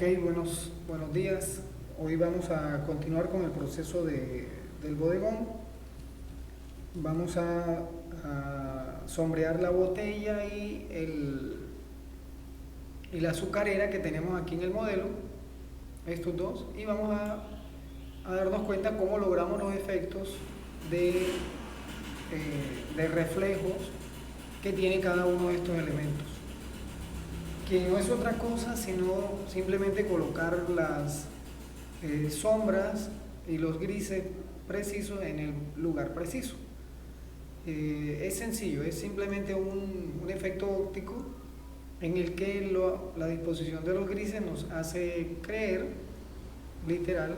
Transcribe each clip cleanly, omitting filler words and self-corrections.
Ok, buenos días. Hoy vamos a continuar con el proceso del bodegón. Vamos a sombrear la botella y la azucarera que tenemos aquí en el modelo, estos dos, y vamos a darnos cuenta cómo logramos los efectos de reflejos que tiene cada uno de estos elementos, que no es otra cosa sino simplemente colocar las sombras y los grises precisos en el lugar preciso. Es sencillo, es simplemente un efecto óptico en el que la disposición de los grises nos hace creer, literal,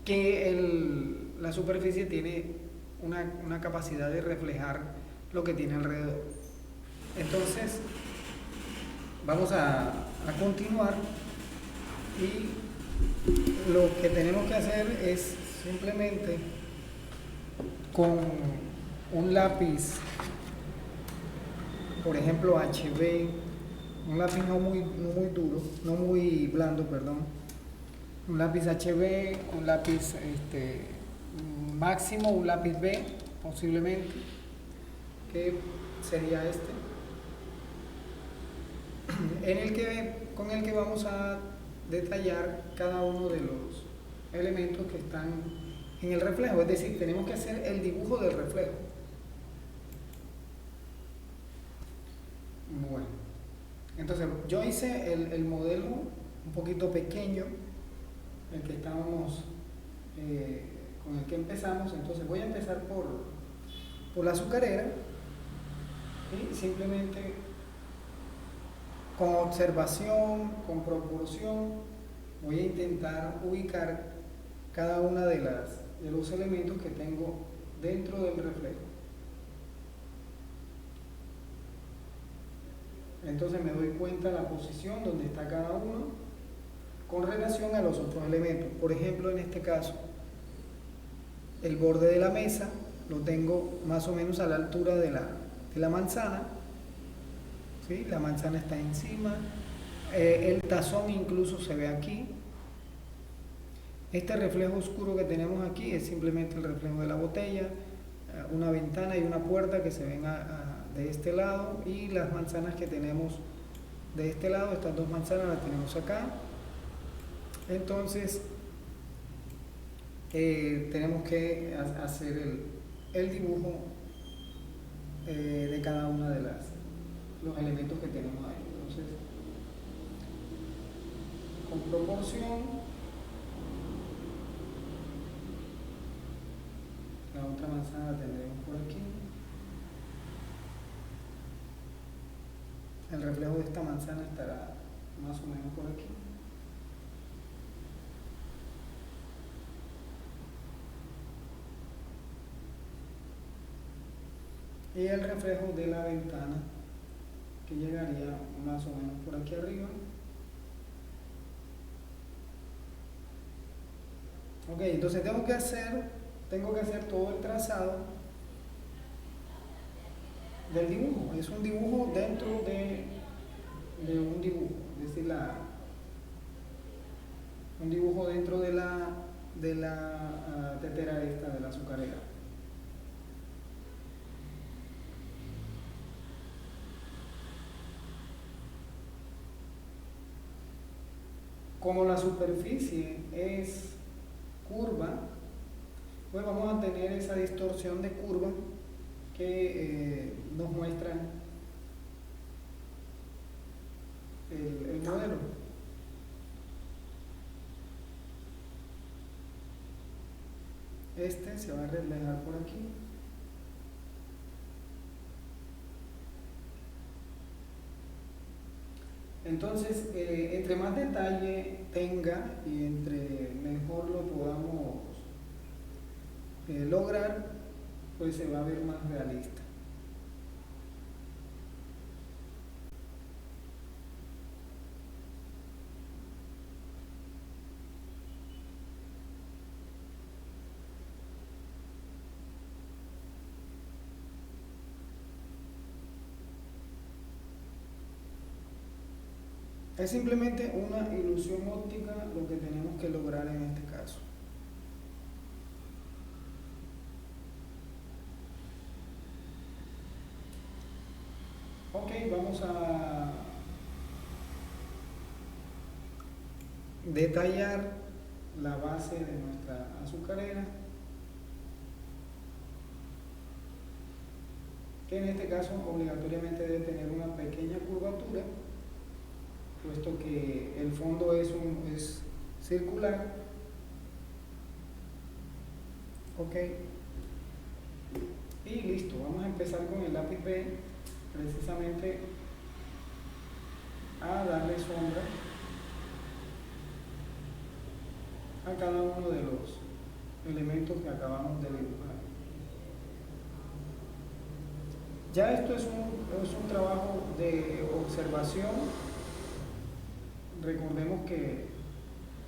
que la superficie tiene una capacidad de reflejar lo que tiene alrededor. Entonces, vamos a continuar y lo que tenemos que hacer es simplemente con un lápiz, por ejemplo HB, un lápiz no muy duro, no muy blando, perdón, un lápiz HB, un lápiz máximo, un lápiz B posiblemente, que sería con el que vamos a detallar cada uno de los elementos que están en el reflejo, es decir, tenemos que hacer el dibujo del reflejo. Bueno, entonces yo hice el modelo un poquito pequeño, el que estábamos, con el que empezamos. Entonces voy a empezar por la azucarera y simplemente con observación, con proporción, voy a intentar ubicar cada una de los elementos que tengo dentro del reflejo. Entonces me doy cuenta de la posición donde está cada uno con relación a los otros elementos. Por ejemplo, en este caso, el borde de la mesa lo tengo más o menos a la altura de la manzana, ¿sí? La manzana está encima, el tazón incluso se ve aquí. Este reflejo oscuro que tenemos aquí es simplemente el reflejo de la botella, una ventana y una puerta que se ven de este lado, y las manzanas que tenemos de este lado, estas dos manzanas las tenemos acá. Entonces tenemos que hacer el dibujo de cada una de los elementos que tenemos ahí. Entonces, con proporción, la otra manzana la tendremos por aquí. El reflejo de esta manzana estará más o menos por aquí. Y el reflejo de la ventana, que llegaría más o menos por aquí arriba. Ok, entonces tengo que hacer todo el trazado del dibujo. Es un dibujo dentro de un dibujo, es decir, un dibujo dentro de la tetera esta, de la azucarera. Como la superficie es curva, pues vamos a tener esa distorsión de curva que nos muestra el modelo. Este se va a reflejar por aquí. Entonces, entre más detalle tenga y entre mejor lo podamos lograr, pues se va a ver más realista. Es simplemente una ilusión óptica lo que tenemos que lograr en este caso. Ok, vamos a detallar la base de nuestra azucarera, que en este caso obligatoriamente debe tener una pequeña curvatura, puesto que el fondo es circular. Ok, y listo, vamos a empezar con el lápiz B, precisamente a darle sombra a cada uno de los elementos que acabamos de dibujar. Ya esto es un trabajo de observación. Recordemos que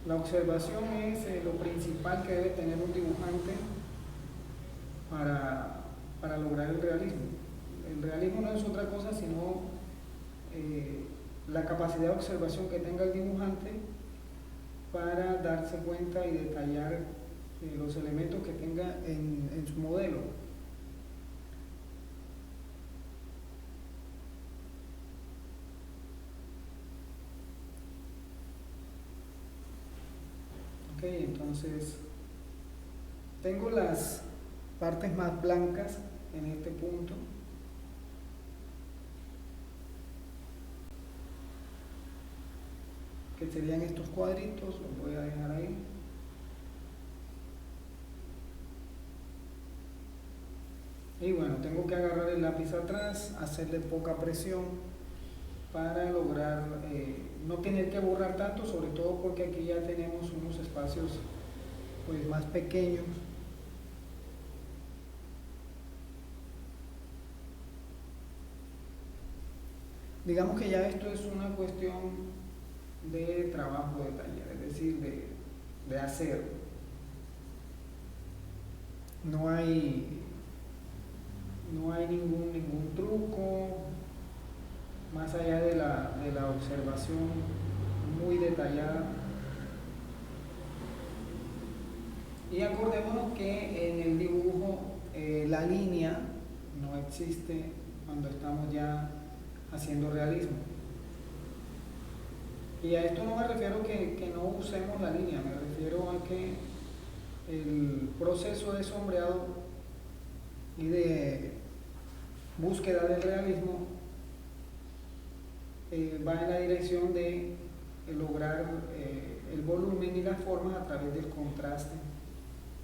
la observación es lo principal que debe tener un dibujante para lograr el realismo. El realismo no es otra cosa sino la capacidad de observación que tenga el dibujante para darse cuenta y detallar los elementos que tenga en su modelo. Ok, entonces tengo las partes más blancas en este punto. Que serían estos cuadritos, los voy a dejar ahí. Y bueno, tengo que agarrar el lápiz atrás, hacerle poca presión para lograr no tener que borrar tanto, sobre todo porque aquí ya tenemos unos espacios pues más pequeños. Digamos que ya esto es una cuestión de trabajo de taller, es decir, de hacer. No hay ningún truco, más allá de la observación muy detallada. Y acordémonos que en el dibujo la línea no existe cuando estamos ya haciendo realismo. Y a esto no me refiero que no usemos la línea, me refiero a que el proceso de sombreado y de búsqueda del realismo va en la dirección de lograr el volumen y las formas a través del contraste,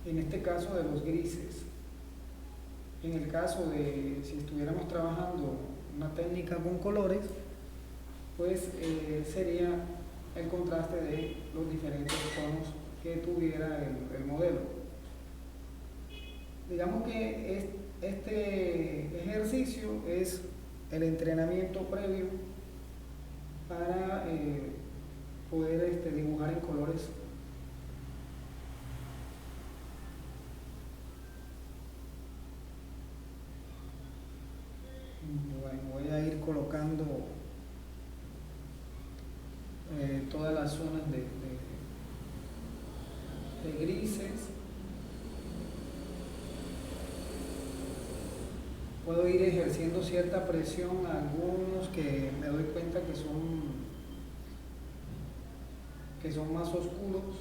en este caso de los grises. En el caso de si estuviéramos trabajando una técnica con colores, pues sería el contraste de los diferentes tonos que tuviera el modelo. Digamos que este ejercicio es el entrenamiento previo para poder dibujar en colores. Bueno, voy a ir colocando todas las zonas de grises. Puedo ir ejerciendo cierta presión a algunos que me doy cuenta que son más oscuros,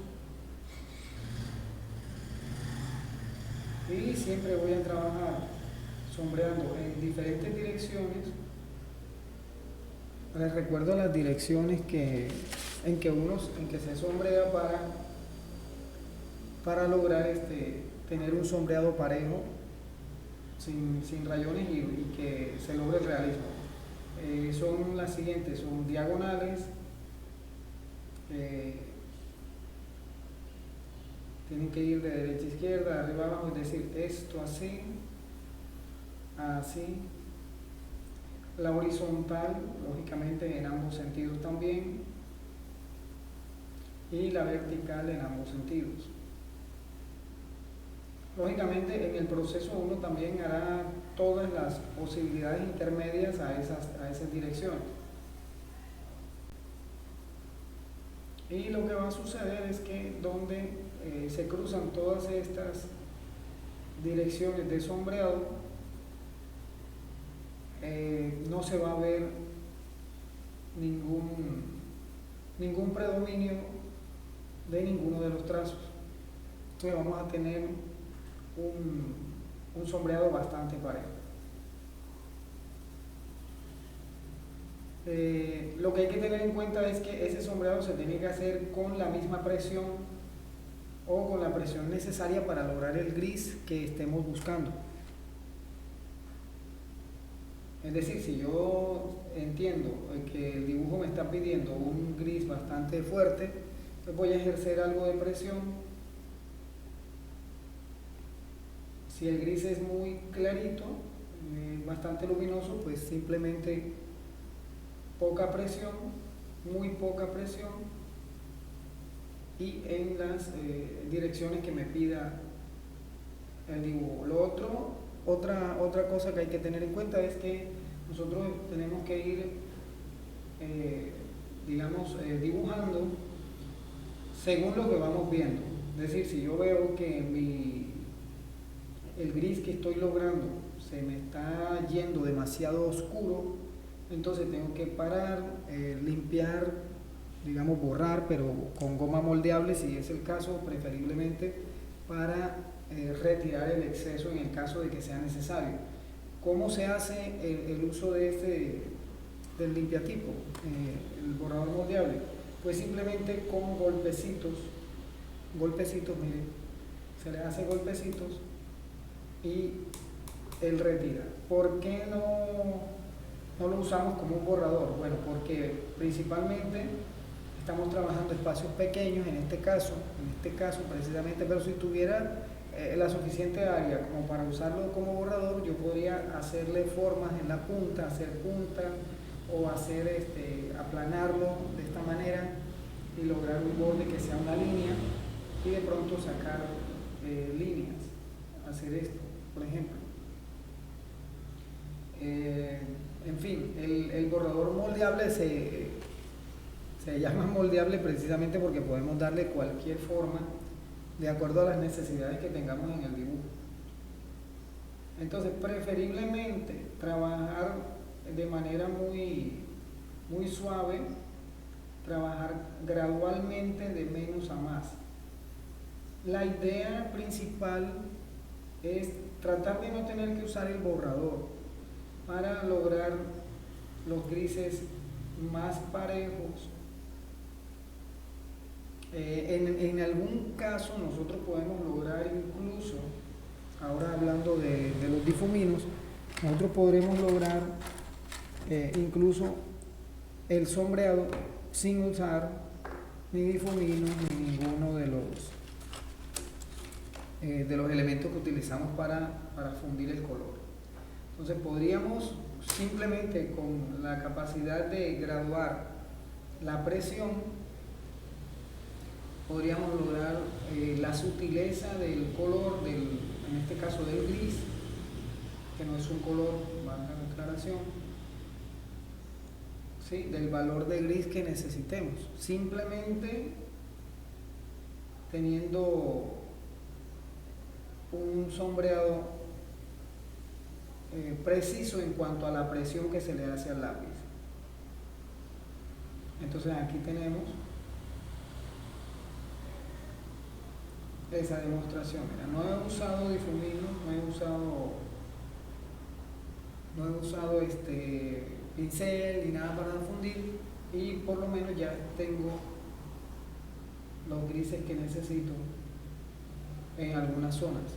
y siempre voy a trabajar sombreando en diferentes direcciones. Les recuerdo las direcciones en que se sombrea para lograr tener un sombreado parejo, sin rayones, y que se logre el realismo. Son las siguientes: son diagonales, tienen que ir de derecha a izquierda, de arriba a abajo, es decir, esto así, así. La horizontal, lógicamente en ambos sentidos también, y la vertical en ambos sentidos. Lógicamente en el proceso uno también hará todas las posibilidades intermedias a esas direcciones. Y lo que va a suceder es que donde se cruzan todas estas direcciones de sombreado, no se va a ver ningún predominio de ninguno de los trazos. Entonces vamos a tener un sombreado bastante parejo. Lo que hay que tener en cuenta es que ese sombreado se tiene que hacer con la misma presión o con la presión necesaria para lograr el gris que estemos buscando. Es decir, si yo entiendo que el dibujo me está pidiendo un gris bastante fuerte, pues voy a ejercer algo de presión. Si el gris es muy clarito, bastante luminoso, pues simplemente poca presión, muy poca presión, y en las direcciones que me pida el dibujo. Otra cosa que hay que tener en cuenta es que nosotros tenemos que ir, dibujando según lo que vamos viendo. Es decir, si yo veo que el gris que estoy logrando se me está yendo demasiado oscuro, entonces tengo que parar, limpiar, borrar, pero con goma moldeable si es el caso, preferiblemente, para retirar el exceso en el caso de que sea necesario. ¿Cómo se hace el uso del limpiatipo, el borrador moldeable? Pues simplemente con golpecitos, miren, se le hace golpecitos y él retira. ¿Por qué no lo usamos como un borrador? Bueno, porque principalmente estamos trabajando espacios pequeños en este caso precisamente, pero si tuviera la suficiente área como para usarlo como borrador, yo podría hacerle formas en la punta, hacer punta o aplanarlo de esta manera y lograr un borde que sea una línea y de pronto sacar líneas, hacer esto, por ejemplo. En fin, el borrador moldeable se llama moldeable precisamente porque podemos darle cualquier forma de acuerdo a las necesidades que tengamos en el dibujo. Entonces, preferiblemente trabajar de manera muy, muy suave, trabajar gradualmente de menos a más. La idea principal es tratar de no tener que usar el borrador para lograr los grises más parejos. En algún caso nosotros podemos lograr incluso, ahora hablando de los difuminos, nosotros podremos lograr incluso el sombreado sin usar ni difuminos ni ninguno de los elementos que utilizamos para fundir el color. Entonces podríamos simplemente con la capacidad de graduar la presión, podríamos lograr la sutileza del color, en este caso del gris, que no es un color, valga la aclaración, ¿sí?, del valor de gris que necesitemos, simplemente teniendo un sombreado preciso en cuanto a la presión que se le hace al lápiz. Entonces aquí tenemos esa demostración. Mira, no he usado difumino, no he usado pincel ni nada para fundir, y por lo menos ya tengo los grises que necesito en algunas zonas.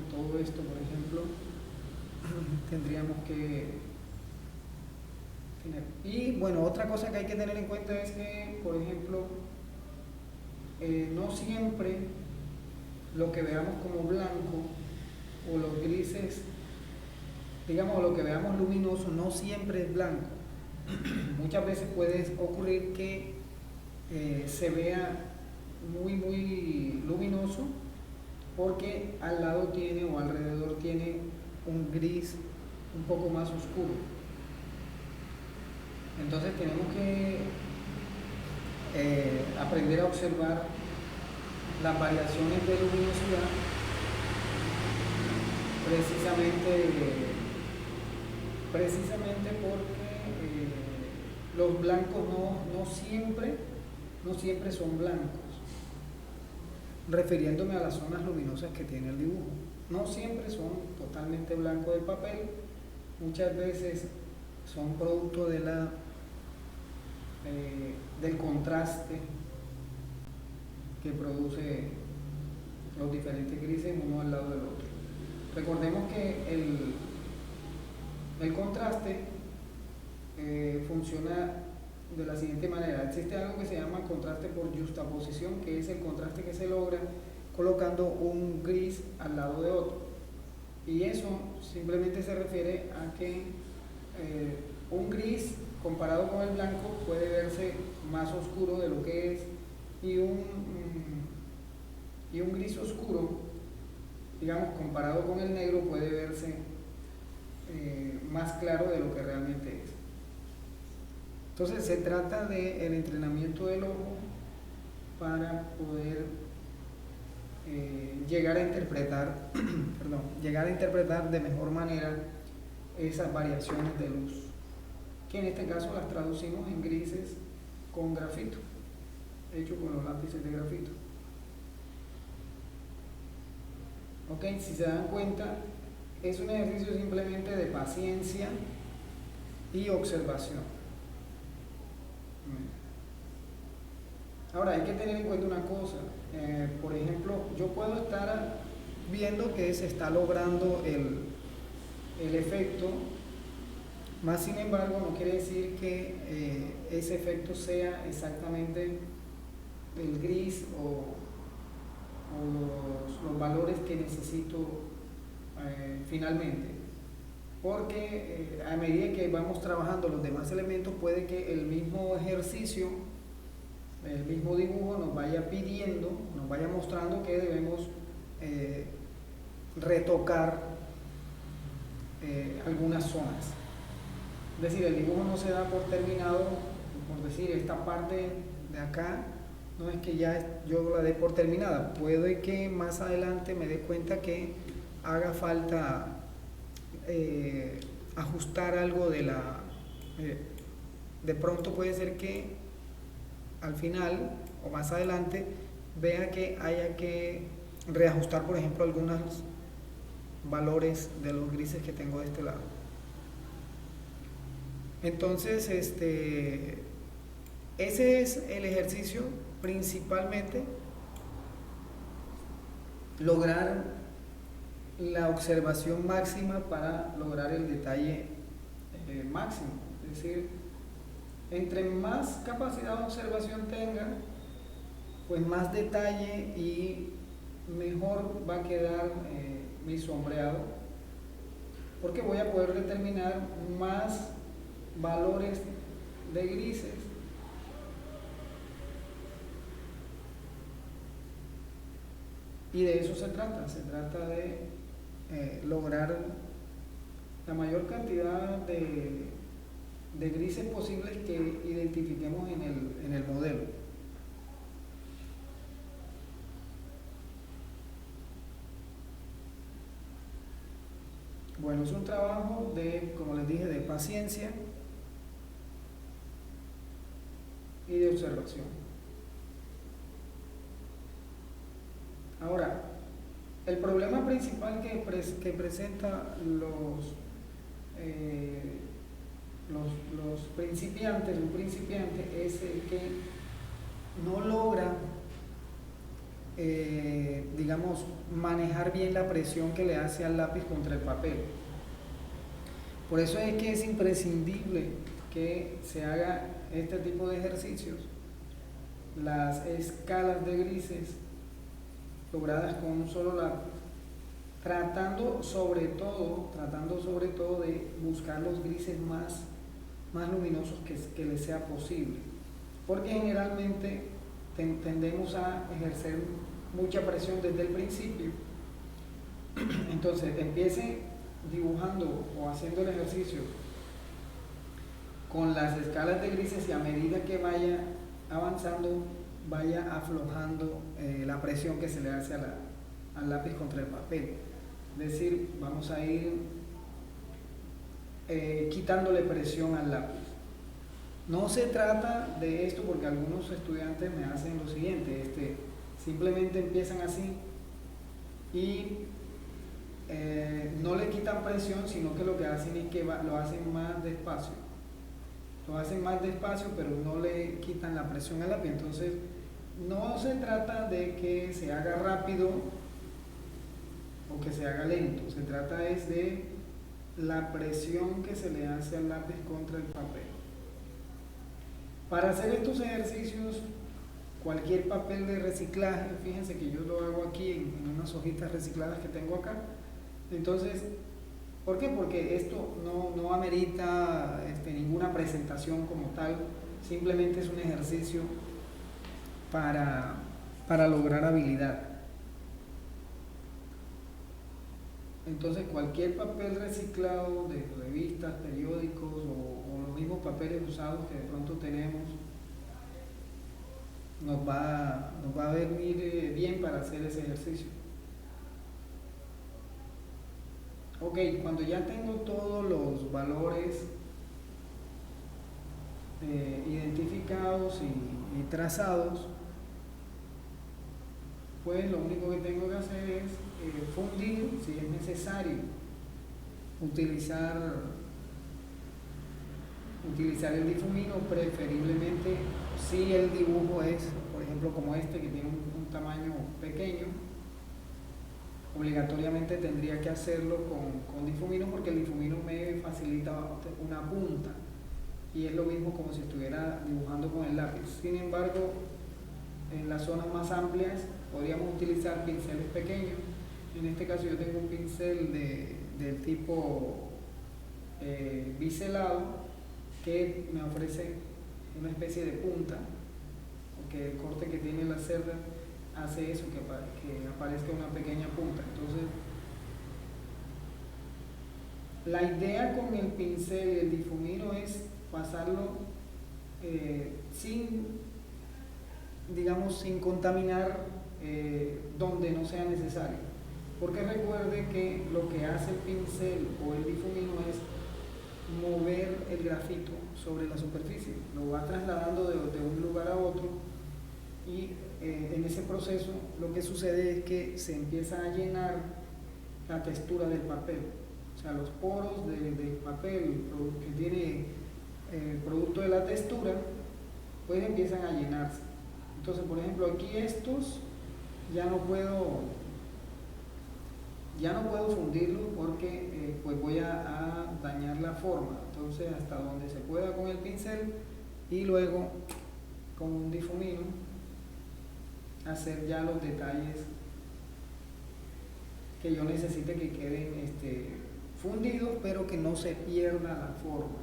Todo esto, por ejemplo, tendríamos que tener. Y bueno, otra cosa que hay que tener en cuenta es que, por ejemplo, no siempre lo que veamos como blanco o los grises, lo que veamos luminoso, no siempre es blanco. Muchas veces puede ocurrir que se vea muy, muy luminoso porque al lado tiene o alrededor tiene un gris un poco más oscuro. Entonces tenemos que aprender a observar las variaciones de luminosidad, precisamente porque los blancos no siempre son blancos, refiriéndome a las zonas luminosas que tiene el dibujo. No siempre son totalmente blancos del papel, muchas veces son producto de del contraste que produce los diferentes grises uno al lado del otro. Recordemos que el contraste funciona de la siguiente manera. Existe algo que se llama contraste por juxtaposición, que es el contraste que se logra colocando un gris al lado de otro. Y eso simplemente se refiere a que un gris comparado con el blanco puede verse más oscuro de lo que es, y un gris oscuro, digamos, comparado con el negro, puede verse más claro de lo que realmente es. Entonces se trata del entrenamiento del ojo para poder llegar a interpretar de mejor manera esas variaciones de luz, que en este caso las traducimos en grises con grafito, hecho con los lápices de grafito. Ok, si se dan cuenta, es un ejercicio simplemente de paciencia y observación. Ahora hay que tener en cuenta una cosa, por ejemplo, yo puedo estar viendo que se está logrando el efecto, más sin embargo no quiere decir que ese efecto sea exactamente el gris o los valores que necesito finalmente, porque a medida que vamos trabajando los demás elementos, puede que el mismo ejercicio, el mismo dibujo nos vaya pidiendo, nos vaya mostrando que debemos retocar algunas zonas. Es decir, el dibujo no se da por terminado, por decir, esta parte de acá no es que ya yo la dé por terminada, puede que más adelante me dé cuenta que haga falta ajustar algo de pronto puede ser que al final o más adelante vea que haya que reajustar, por ejemplo, algunos valores de los grises que tengo de este lado. Entonces, ese es el ejercicio, principalmente lograr la observación máxima para lograr el detalle máximo. Es decir, entre más capacidad de observación tenga, pues más detalle y mejor va a quedar mi sombreado, porque voy a poder determinar más valores de grises y de eso se trata de lograr la mayor cantidad de grises posibles que identifiquemos en el modelo. Bueno, es un trabajo como les dije, de paciencia y de observación. Ahora, el problema principal que presenta los principiantes, un principiante es el que no logra, digamos, manejar bien la presión que le hace al lápiz contra el papel. Por eso es que es imprescindible que se haga este tipo de ejercicios, las escalas de grises logradas con un solo lápiz, tratando sobre todo de buscar los grises más luminosos que les sea posible, porque generalmente tendemos a ejercer mucha presión desde el principio. Entonces empiece dibujando o haciendo el ejercicio con las escalas de grises, y a medida que vaya avanzando vaya aflojando la presión que se le hace al lápiz contra el papel. Es decir, vamos a ir quitándole presión al lápiz. No se trata de esto porque algunos estudiantes me hacen lo siguiente, simplemente empiezan así y no le quitan presión, sino que lo que hacen es que lo hacen más despacio. Lo hacen más despacio, pero no le quitan la presión al lápiz. Entonces, no se trata de que se haga rápido o que se haga lento. Se trata es de la presión que se le hace al lápiz contra el papel. Para hacer estos ejercicios, cualquier papel de reciclaje, fíjense que yo lo hago aquí en unas hojitas recicladas que tengo acá. Entonces, ¿por qué? Porque esto no amerita ninguna presentación como tal, simplemente es un ejercicio para lograr habilidad. Entonces, cualquier papel reciclado de revistas, periódicos o los mismos papeles usados que de pronto tenemos, nos va a venir bien para hacer ese ejercicio. Ok, cuando ya tengo todos los valores identificados y trazados, pues lo único que tengo que hacer es fundir, si es necesario, utilizar el difumino, preferiblemente si el dibujo es, por ejemplo, como este que tiene un tamaño pequeño. Obligatoriamente tendría que hacerlo con difumino porque el difumino me facilita una punta y es lo mismo como si estuviera dibujando con el lápiz. Sin embargo, en las zonas más amplias podríamos utilizar pinceles pequeños. En este caso yo tengo un pincel del tipo biselado que me ofrece una especie de punta, porque el corte que tiene la cerda hace eso, que aparezca una pequeña punta. Entonces, la idea con el pincel y el difumino es pasarlo sin contaminar donde no sea necesario. Porque recuerde que lo que hace el pincel o el difumino es mover el grafito sobre la superficie, lo va trasladando de un lugar a otro y en ese proceso lo que sucede es que se empieza a llenar la textura del papel, o sea, los poros del papel que tiene producto de la textura, pues empiezan a llenarse. Entonces, por ejemplo, aquí estos ya no puedo fundirlos porque pues voy a dañar la forma. Entonces, hasta donde se pueda con el pincel y luego con un difumino hacer ya los detalles que yo necesite que queden fundidos, pero que no se pierda la forma.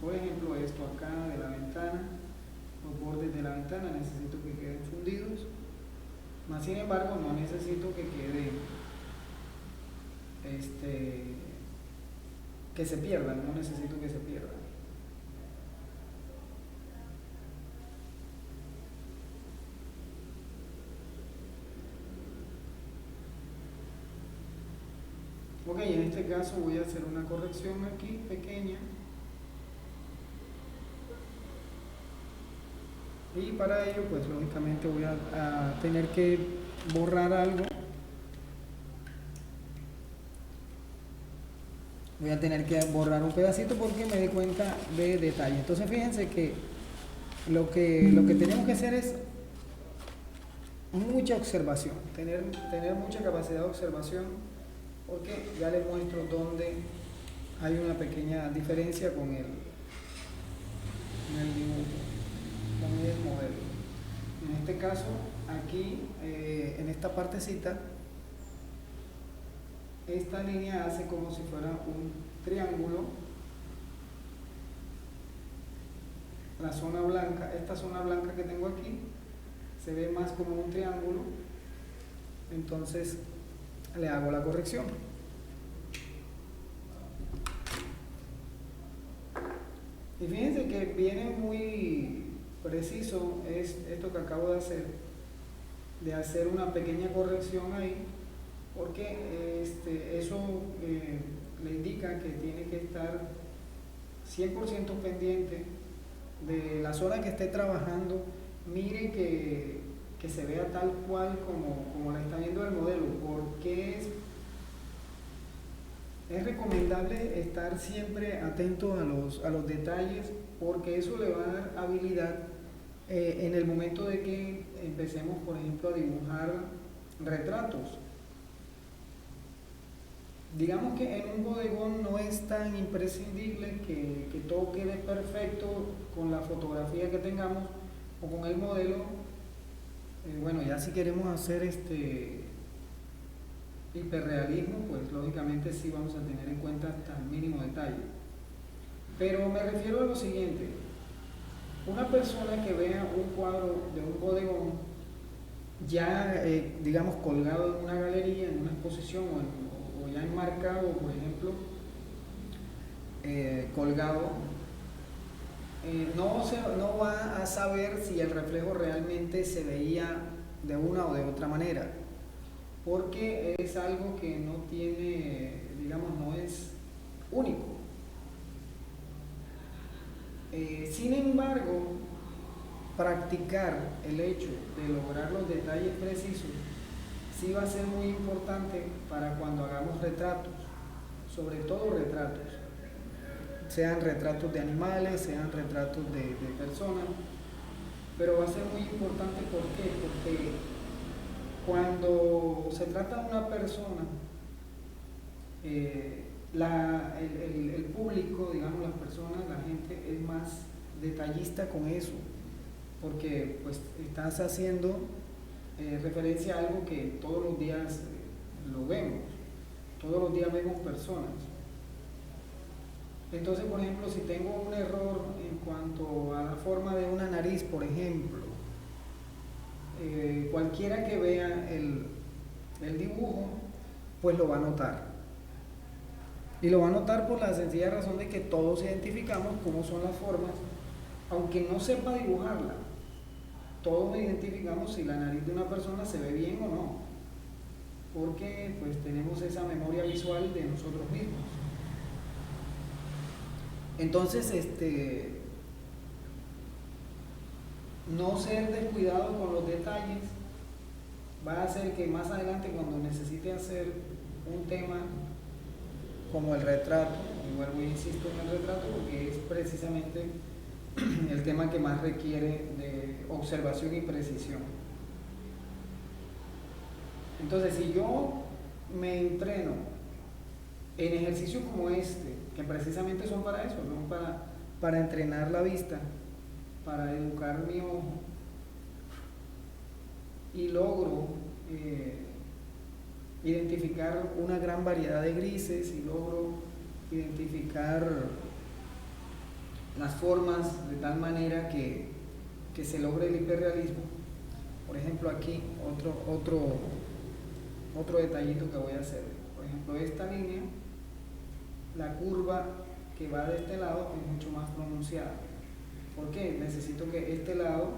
Por ejemplo, esto acá de la ventana, los bordes de la ventana necesito que queden fundidos, más sin embargo no necesito que quede que se pierdan, no necesito que se pierdan. Ok, en este caso voy a hacer una corrección aquí pequeña. Y para ello, pues lógicamente voy a tener que borrar algo. Voy a tener que borrar un pedacito porque me di cuenta de detalle. Entonces fíjense que lo que tenemos que hacer es mucha observación, tener mucha capacidad de observación, porque ya les muestro dónde hay una pequeña diferencia con el dibujo, con el modelo. En este caso, aquí, en esta partecita, esta línea hace como si fuera un triángulo. La zona blanca, esta zona blanca que tengo aquí, se ve más como un triángulo. Entonces, le hago la corrección. Y fíjense que viene muy preciso es esto que acabo de hacer una pequeña corrección ahí, porque eso le indica que tiene que estar 100% pendiente de la zona que esté trabajando. Mire que se vea tal cual como la está viendo el modelo, porque es recomendable estar siempre atento a los detalles, porque eso le va a dar habilidad en el momento de que empecemos, por ejemplo, a dibujar retratos. Digamos que en un bodegón no es tan imprescindible que todo quede perfecto con la fotografía que tengamos o con el modelo. Bueno, ya si queremos hacer hiperrealismo, pues lógicamente sí vamos a tener en cuenta hasta el mínimo detalle. Pero me refiero a lo siguiente: una persona que vea un cuadro de un bodegón ya, digamos, colgado en una galería, en una exposición o ya enmarcado, por ejemplo, colgado, no va a saber si el reflejo realmente se veía de una o de otra manera, porque es algo que no tiene, digamos, no es único. Sin embargo, practicar el hecho de lograr los detalles precisos sí va a ser muy importante para cuando hagamos retratos, sobre todo retratos, sean retratos de animales, sean retratos de personas, pero va a ser muy importante. ¿Por qué? Porque cuando se trata de una persona, el público, digamos, las personas, la gente es más detallista con eso, porque pues estás haciendo referencia a algo que todos los días lo vemos, todos los días vemos personas. Entonces, por ejemplo, si tengo un error en cuanto a la forma de una nariz, por ejemplo, cualquiera que vea el dibujo, pues lo va a notar. Y lo va a notar por la sencilla razón de que todos identificamos cómo son las formas, aunque no sepa dibujarla. Todos identificamos si la nariz de una persona se ve bien o no, porque pues tenemos esa memoria visual de nosotros mismos. Entonces, no ser descuidado con los detalles va a hacer que más adelante, cuando necesite hacer un tema como el retrato, y vuelvo e insisto en el retrato porque es precisamente el tema que más requiere de observación y precisión. Entonces, si yo me entreno en ejercicios como que precisamente son para eso, ¿no? Para entrenar la vista, para educar mi ojo, y logro identificar una gran variedad de grises, y logro identificar las formas de tal manera que se logre el hiperrealismo. Por ejemplo, aquí otro detallito que voy a hacer. Por ejemplo, esta línea, la curva que va de este lado es mucho más pronunciada. ¿Por qué? Necesito que este lado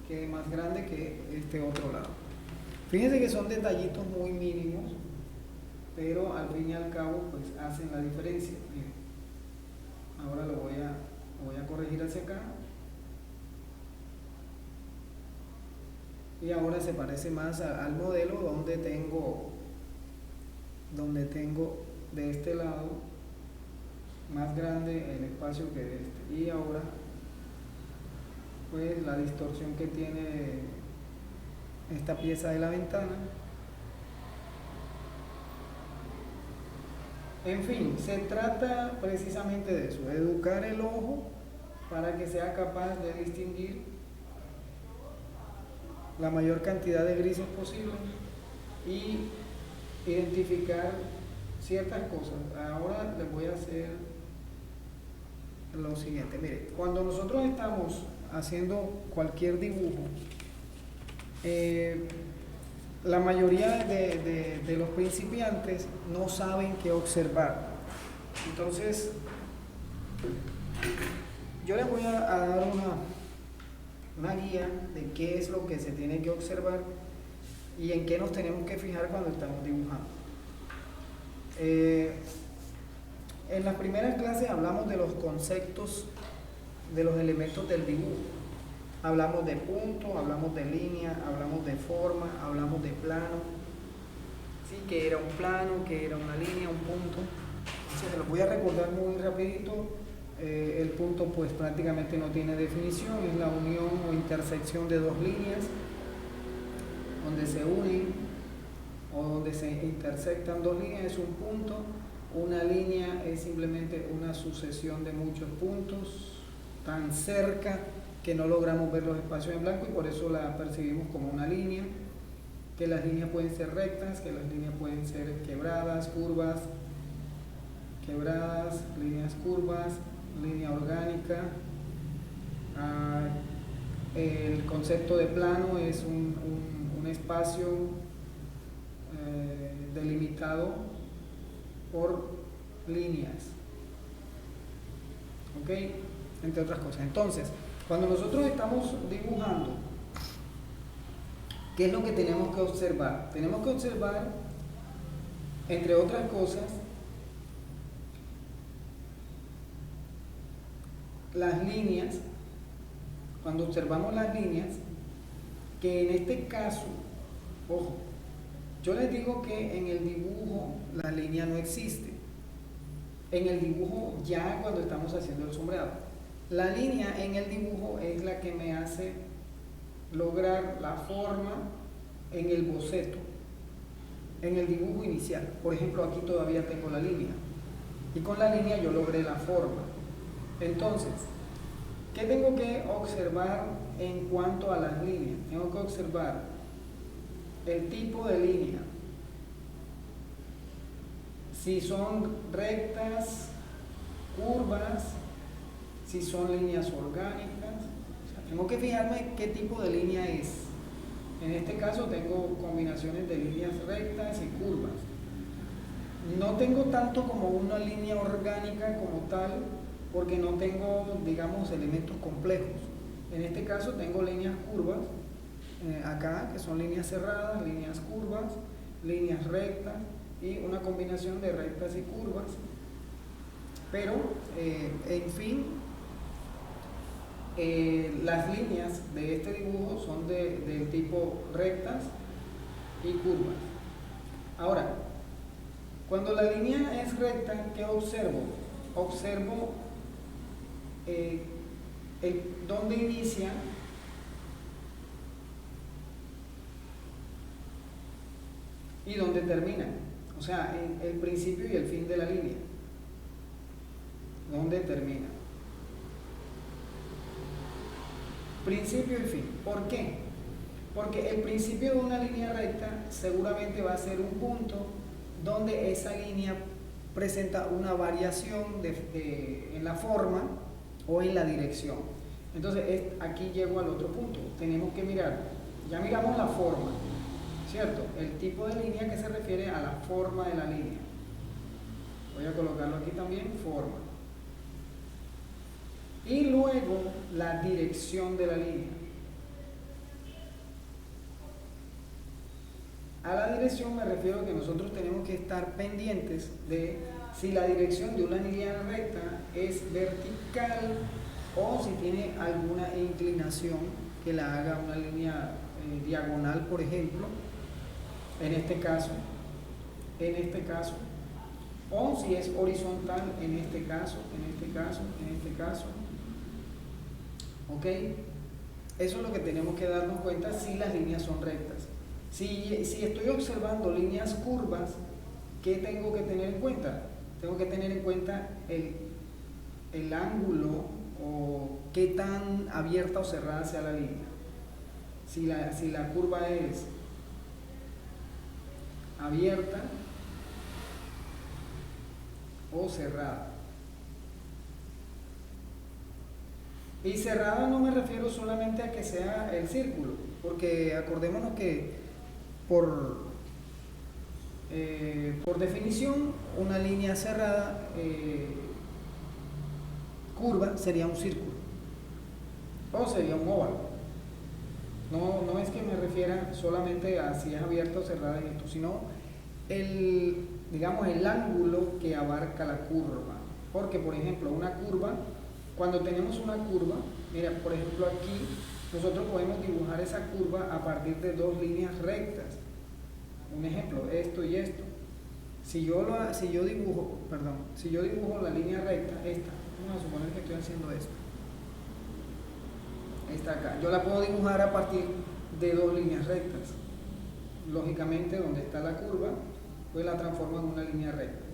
quede más grande que este otro lado. Fíjense que son detallitos muy mínimos, pero al fin y al cabo pues hacen la diferencia. Miren, ahora lo voy a corregir hacia acá, y ahora se parece más al modelo donde tengo de este lado más grande el espacio que de este, y ahora pues la distorsión que tiene esta pieza de la ventana. En fin, se trata precisamente de eso, educar el ojo para que sea capaz de distinguir la mayor cantidad de grises posible y identificar ciertas cosas. Ahora les voy a hacer lo siguiente. Mire, cuando nosotros estamos haciendo cualquier dibujo, la mayoría de los principiantes no saben qué observar. Entonces, yo les voy a dar una guía de qué es lo que se tiene que observar y en qué nos tenemos que fijar cuando estamos dibujando. En las primeras clases hablamos de los conceptos de los elementos del dibujo. Hablamos de punto, hablamos de línea, hablamos de forma, hablamos de plano. ¿Sí? ¿Qué era un plano? ¿Qué era una línea? Un punto. Entonces, se los voy a recordar muy rapidito. El punto pues prácticamente no tiene definición, es la unión o intersección de dos líneas donde se unen o donde se intersectan dos líneas, es un punto. Una línea es simplemente una sucesión de muchos puntos tan cerca que no logramos ver los espacios en blanco y por eso la percibimos como una línea. Que las líneas pueden ser rectas, que las líneas pueden ser quebradas, líneas curvas, línea orgánica. El concepto de plano es un espacio delimitado por líneas, ¿ok? Entre otras cosas. Entonces, cuando nosotros estamos dibujando, ¿qué es lo que tenemos que observar? Tenemos que observar, entre otras cosas, las líneas. Cuando observamos las líneas, que en este caso, ojo, yo les digo que en el dibujo la línea no existe. En el dibujo ya cuando estamos haciendo el sombreado. La línea en el dibujo es la que me hace lograr la forma en el boceto, en el dibujo inicial. Por ejemplo, aquí todavía tengo la línea. Y con la línea yo logré la forma. Entonces, ¿qué tengo que observar en cuanto a las líneas? Tengo que observar el tipo de línea. Si son rectas, curvas, si son líneas orgánicas. O sea, tengo que fijarme qué tipo de línea es. En este caso tengo combinaciones de líneas rectas y curvas. No tengo tanto como una línea orgánica como tal, porque no tengo, digamos, elementos complejos. En este caso tengo líneas curvas, acá, que son líneas cerradas, líneas curvas, líneas rectas y una combinación de rectas y curvas. Pero, en fin, las líneas de este dibujo son del tipo rectas y curvas. Ahora, cuando la línea es recta, ¿qué observo? Observo dónde inicia y dónde termina. O sea, el principio y el fin de la línea. ¿Dónde termina? Principio y fin. ¿Por qué? Porque el principio de una línea recta seguramente va a ser un punto donde esa línea presenta una variación en la forma o en la dirección. Entonces, aquí llego al otro punto. Tenemos que mirar, ya miramos la forma, ¿cierto? El tipo de línea que se refiere a la forma de la línea. Voy a colocarlo aquí también, forma. Y luego la dirección de la línea. A la dirección me refiero a que nosotros tenemos que estar pendientes de si la dirección de una línea recta es vertical o si tiene alguna inclinación que la haga una línea diagonal, por ejemplo, en este caso, o si es horizontal en este caso, ¿ok? Eso es lo que tenemos que darnos cuenta si las líneas son rectas. Si estoy observando líneas curvas, ¿qué tengo que tener en cuenta? Tengo que tener en cuenta el ángulo o qué tan abierta o cerrada sea la línea. Si la curva es abierta o cerrada. Y cerrada no me refiero solamente a que sea el círculo, porque acordémonos que por definición una línea cerrada curva sería un círculo. o sería un óvalo. No es que me refiera solamente a si es abierta o cerrada en esto, sino digamos, el ángulo que abarca la curva. Porque, por ejemplo, una curva, cuando tenemos una curva, mira, por ejemplo aquí, nosotros podemos dibujar esa curva a partir de dos líneas rectas. Un ejemplo, esto y esto. Si yo dibujo la línea recta, esta, vamos a suponer que estoy haciendo esto. Esta acá, yo la puedo dibujar a partir de dos líneas rectas. Lógicamente, donde está la curva, pues la transformo en una línea recta.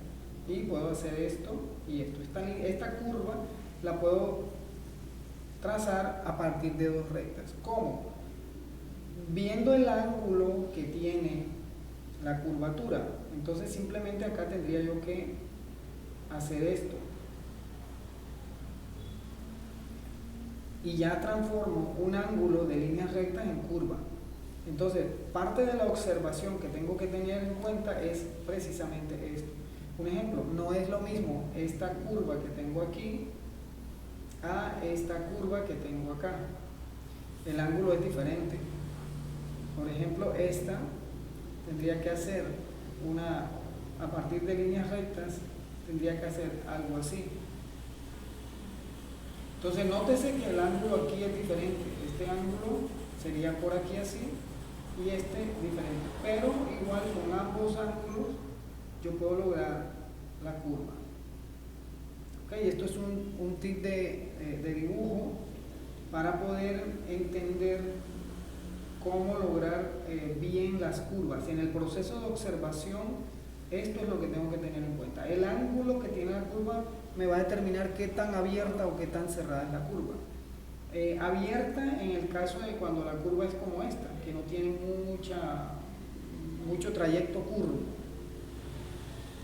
Y puedo hacer esto y esto. Esta curva la puedo trazar a partir de dos rectas. ¿Cómo? Viendo el ángulo que tiene la curvatura. Entonces simplemente acá tendría yo que hacer esto. Y ya transformo un ángulo de líneas rectas en curva. Entonces, parte de la observación que tengo que tener en cuenta es precisamente esto. Un ejemplo, no es lo mismo esta curva que tengo aquí a esta curva que tengo acá. El ángulo es diferente. Por ejemplo, esta tendría que hacer a partir de líneas rectas, tendría que hacer algo así. Entonces, nótese que el ángulo aquí es diferente. Este ángulo sería por aquí así y este diferente. Pero igual con ambos ángulos yo puedo lograr la curva. Okay, esto es un tip de dibujo para poder entender cómo lograr bien las curvas. En el proceso de observación, esto es lo que tengo que tener en cuenta. El ángulo que tiene la curva me va a determinar qué tan abierta o qué tan cerrada es la curva. Abierta en el caso de cuando la curva es como esta, que no tiene mucho trayecto curvo.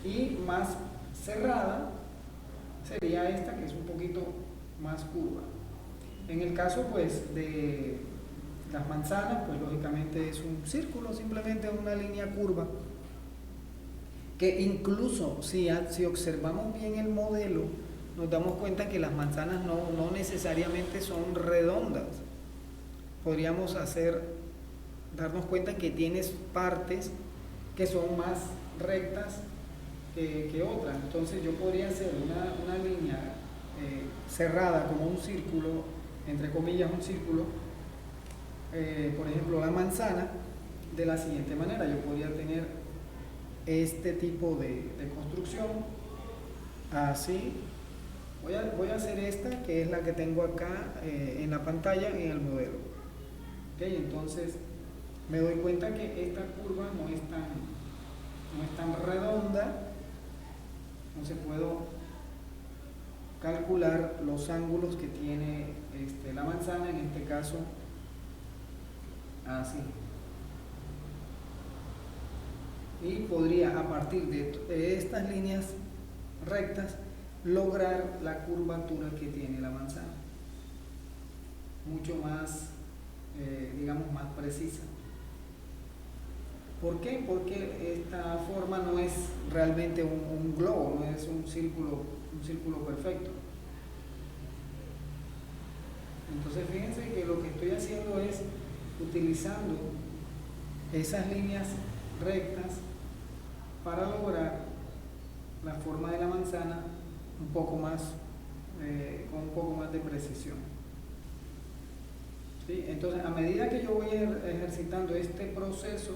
Y más cerrada sería esta, que es un poquito más curva. En el caso pues de las manzanas, pues lógicamente es un círculo, simplemente una línea curva, que incluso si observamos bien el modelo, nos damos cuenta que las manzanas no necesariamente son redondas. Podríamos darnos cuenta que tienes partes que son más rectas que otras. Entonces yo podría hacer una línea cerrada como un círculo, entre comillas un círculo, por ejemplo la manzana, de la siguiente manera. Yo podría tener este tipo de construcción así. Voy a hacer esta, que es la que tengo acá en la pantalla, en el modelo. ¿Okay? Entonces me doy cuenta que esta curva no es tan redonda. Entonces puedo calcular los ángulos que tiene la manzana, en este caso así. Y podría, a partir de estas líneas rectas, lograr la curvatura que tiene la manzana, mucho más, digamos, más precisa. ¿Por qué? Porque esta forma no es realmente un globo, no es un círculo perfecto. Entonces fíjense que lo que estoy haciendo es utilizando esas líneas rectas para lograr la forma de la manzana un poco más, con un poco más de precisión. ¿Sí? Entonces, a medida que yo voy ejercitando este proceso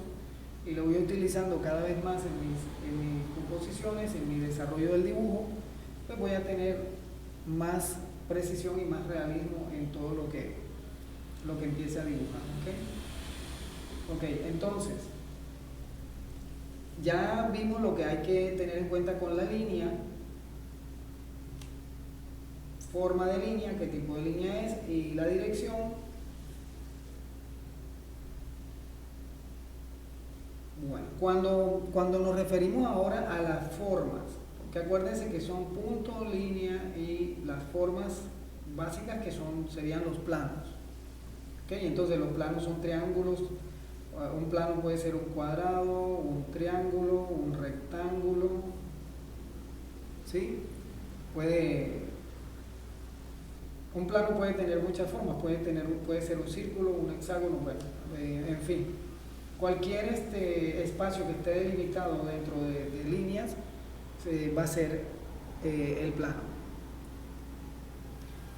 y lo voy utilizando cada vez más en mis composiciones, en mi desarrollo del dibujo, pues voy a tener más precisión y más realismo en todo lo que empiece a dibujar. ¿Ok? Ok, entonces, ya vimos lo que hay que tener en cuenta con la línea, forma de línea, qué tipo de línea es, y la dirección. Bueno, cuando nos referimos ahora a las formas, porque acuérdense que son punto, línea y las formas básicas que serían los planos. ¿Okay? Entonces los planos son triángulos. Un plano puede ser un cuadrado, un triángulo, un rectángulo, ¿sí? Un plano puede tener muchas formas, puede ser un círculo, un hexágono, bueno, en fin. Cualquier espacio que esté delimitado dentro de líneas va a ser el plano.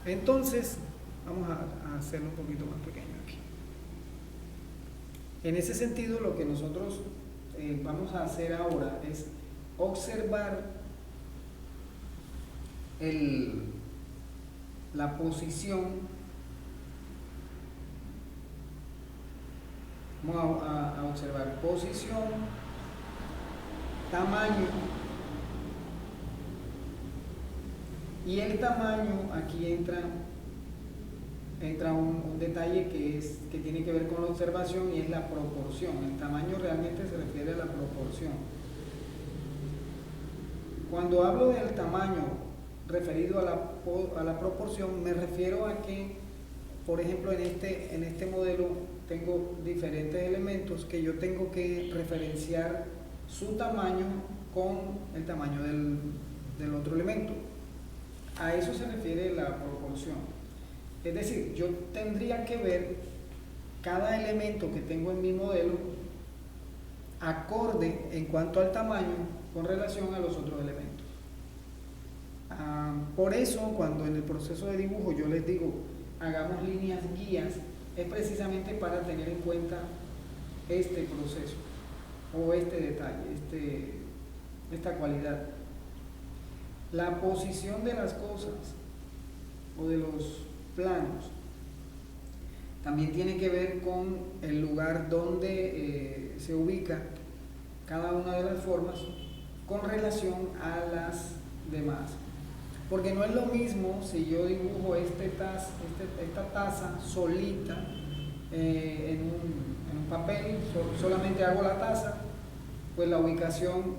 Entonces, vamos a hacerlo un poquito más pequeño aquí. En ese sentido, lo que nosotros vamos a hacer ahora es observar la posición. Vamos a observar posición, tamaño, y el tamaño, aquí entra un detalle que tiene que ver con la observación, y es la proporción. El tamaño realmente se refiere a la proporción. Cuando hablo del tamaño referido a la proporción, me refiero a que, por ejemplo, en este modelo tengo diferentes elementos que yo tengo que referenciar su tamaño con el tamaño del otro elemento. A eso se refiere la proporción. Es decir, yo tendría que ver cada elemento que tengo en mi modelo acorde en cuanto al tamaño con relación a los otros elementos. Por eso, cuando en el proceso de dibujo yo les digo hagamos líneas guías, es precisamente para tener en cuenta este proceso o este detalle, esta cualidad. La posición de las cosas o de los planos también tiene que ver con el lugar donde se ubica cada una de las formas con relación a las demás. Porque no es lo mismo si yo dibujo esta taza solita en un papel, solamente hago la taza, pues la ubicación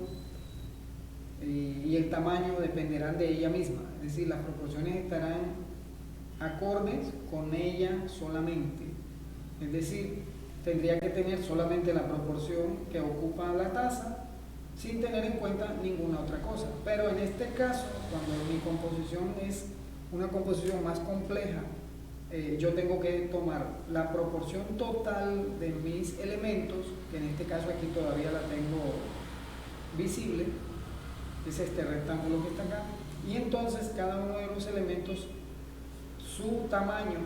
y el tamaño dependerán de ella misma. Es decir, las proporciones estarán acordes con ella solamente. Es decir, tendría que tener solamente la proporción que ocupa la taza, sin tener en cuenta ninguna otra cosa. Pero en este caso, cuando mi composición es una composición más compleja, yo tengo que tomar la proporción total de mis elementos, que en este caso aquí todavía la tengo visible, es este rectángulo que está acá, y entonces cada uno de los elementos, su tamaño,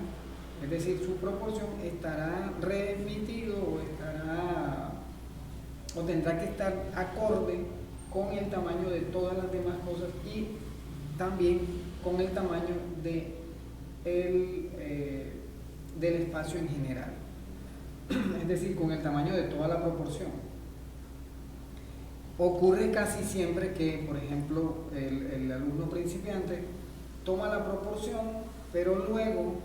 es decir, su proporción, estará remitido o tendrá que estar acorde con el tamaño de todas las demás cosas y también con el tamaño del espacio en general, es decir, con el tamaño de toda la proporción. Ocurre casi siempre que, por ejemplo, el alumno principiante toma la proporción, pero luego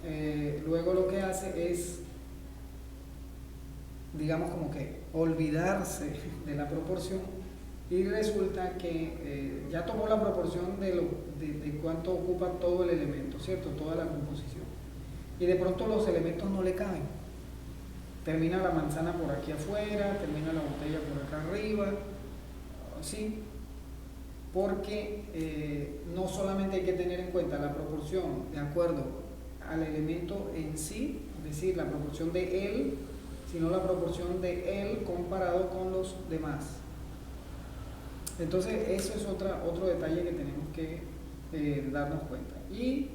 lo que hace es, digamos, como que olvidarse de la proporción, y resulta que ya tomó la proporción de cuánto ocupa todo el elemento, ¿cierto? Toda la composición. Y de pronto los elementos no le caben. Termina la manzana por aquí afuera, termina la botella por acá arriba, ¿sí? Porque no solamente hay que tener en cuenta la proporción de acuerdo al elemento en sí, es decir, la proporción de él, sino la proporción de él comparado con los demás. Entonces eso es otro detalle que tenemos que darnos cuenta. Y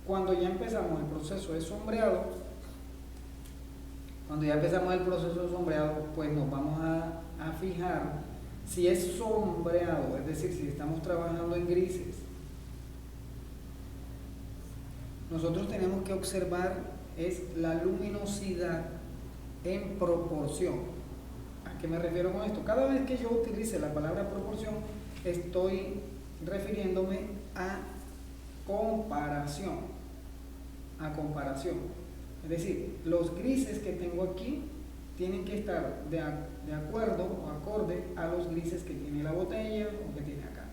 cuando ya empezamos el proceso de sombreado, pues nos vamos a fijar si es sombreado, es decir, si estamos trabajando en grises. Nosotros tenemos que observar es la luminosidad en proporción. ¿A qué me refiero con esto? Cada vez que yo utilice la palabra proporción, estoy refiriéndome a comparación. Es decir, los grises que tengo aquí tienen que estar de acuerdo o acorde a los grises que tiene la botella o que tiene acá.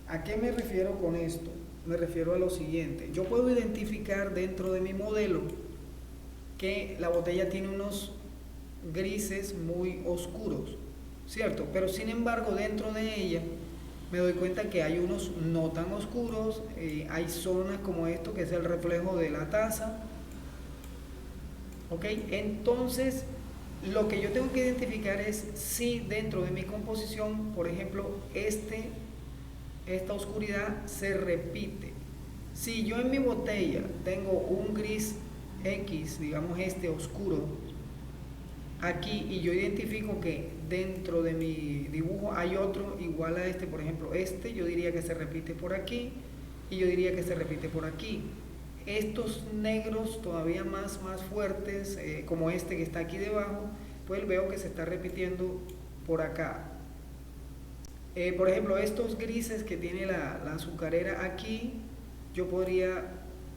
¿A qué me refiero con esto? Me refiero a lo siguiente. Yo puedo identificar dentro de mi modelo que la botella tiene unos grises muy oscuros, ¿cierto? Pero sin embargo, dentro de ella me doy cuenta que hay unos no tan oscuros, hay zonas como esto que es el reflejo de la taza. ¿Ok? Entonces, lo que yo tengo que identificar es si dentro de mi composición, por ejemplo, esta oscuridad se repite. Si yo en mi botella tengo un gris X, digamos este oscuro, aquí, y yo identifico que dentro de mi dibujo hay otro igual a este, por ejemplo, yo diría que se repite por aquí, y yo diría que se repite por aquí. Estos negros todavía más fuertes, como este que está aquí debajo, pues veo que se está repitiendo por acá. Por ejemplo, estos grises que tiene la azucarera aquí, yo podría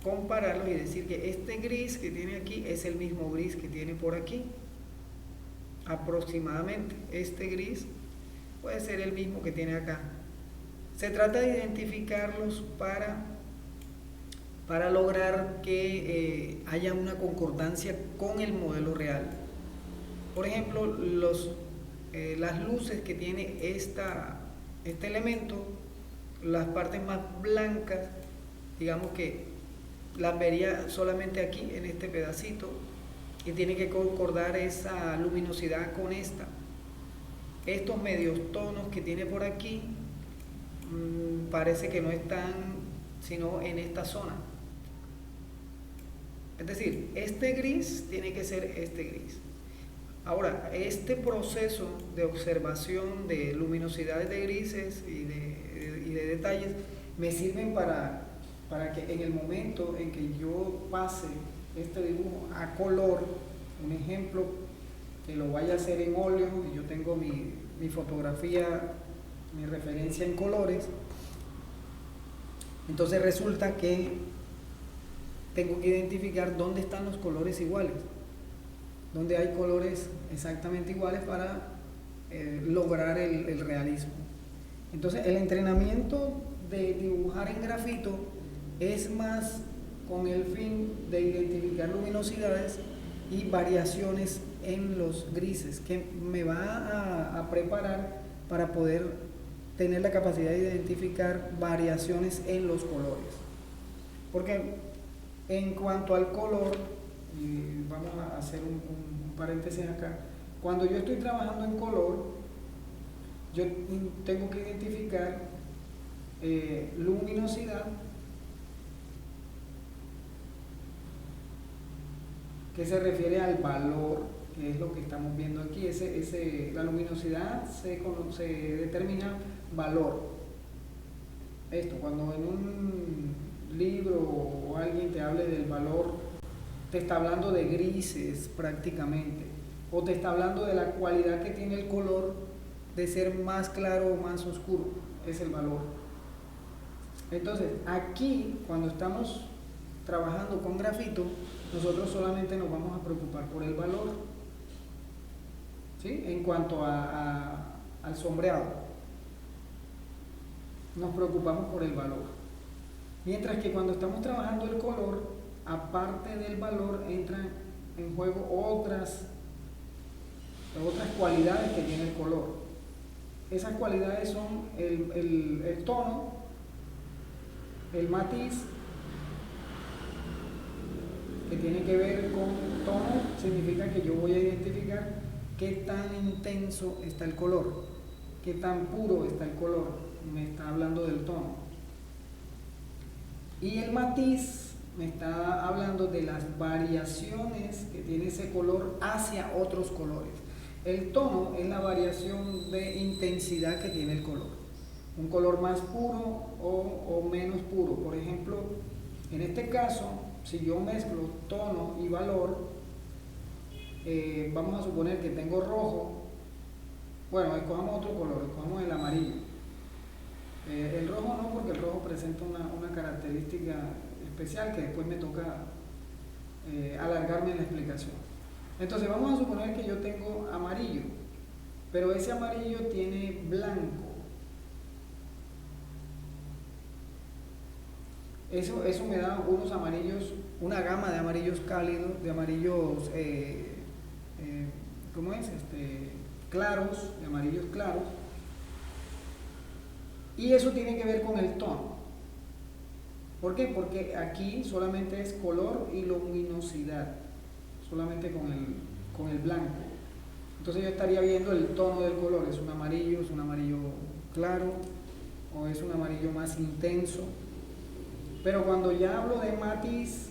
compararlos y decir que este gris que tiene aquí es el mismo gris que tiene por aquí. Aproximadamente, este gris puede ser el mismo que tiene acá. Se trata de identificarlos para lograr que haya una concordancia con el modelo real. Por ejemplo, las luces que tiene este elemento, las partes más blancas, digamos que las vería solamente aquí en este pedacito, y tiene que concordar esa luminosidad con esta. Estos medios tonos que tiene por aquí parece que no están sino en esta zona. Es decir, este gris tiene que ser este gris. Ahora, este proceso de observación de luminosidades de grises y de detalles me sirven para que en el momento en que yo pase este dibujo a color, un ejemplo, que lo vaya a hacer en óleo, y yo tengo mi fotografía, mi referencia en colores, entonces resulta que tengo que identificar dónde están los colores iguales, dónde hay colores exactamente iguales para lograr el realismo. Entonces el entrenamiento de dibujar en grafito es más con el fin de identificar luminosidades y variaciones en los grises, que me va a preparar para poder tener la capacidad de identificar variaciones en los colores. Porque en cuanto al color, y vamos a hacer un paréntesis acá, cuando yo estoy trabajando en color, yo tengo que identificar luminosidad, que se refiere al valor, que es lo que estamos viendo aquí. La luminosidad se determina valor. Esto, cuando en un libro o alguien te hable del valor, te está hablando de grises prácticamente, o te está hablando de la cualidad que tiene el color de ser más claro o más oscuro, es el valor. Entonces, aquí, cuando estamos trabajando con grafito, nosotros solamente nos vamos a preocupar por el valor, ¿sí? En cuanto al sombreado, nos preocupamos por el valor. Mientras que cuando estamos trabajando el color, aparte del valor, entran en juego otras cualidades que tiene el color. Esas cualidades son el tono, el matiz, que tiene que ver con tono, significa que yo voy a identificar qué tan intenso está el color, qué tan puro está el color, me está hablando del tono. Y el matiz me está hablando de las variaciones que tiene ese color hacia otros colores. El tono es la variación de intensidad que tiene el color, un color más puro o menos puro. Por ejemplo, en este caso, si yo mezclo tono y valor, vamos a suponer que tengo rojo. Bueno, escojamos otro color, escojamos el amarillo. El rojo no, porque el rojo presenta una característica especial que después me toca alargarme en la explicación. Entonces vamos a suponer que yo tengo amarillo, pero ese amarillo tiene blanco. Eso me da unos amarillos, una gama de amarillos cálidos, de amarillos, ¿cómo es? Claros, de amarillos claros. Y eso tiene que ver con el tono. ¿Por qué? Porque aquí solamente es color y luminosidad, solamente con el blanco. Entonces yo estaría viendo el tono del color, es un amarillo claro o es un amarillo más intenso. Pero cuando ya hablo de matiz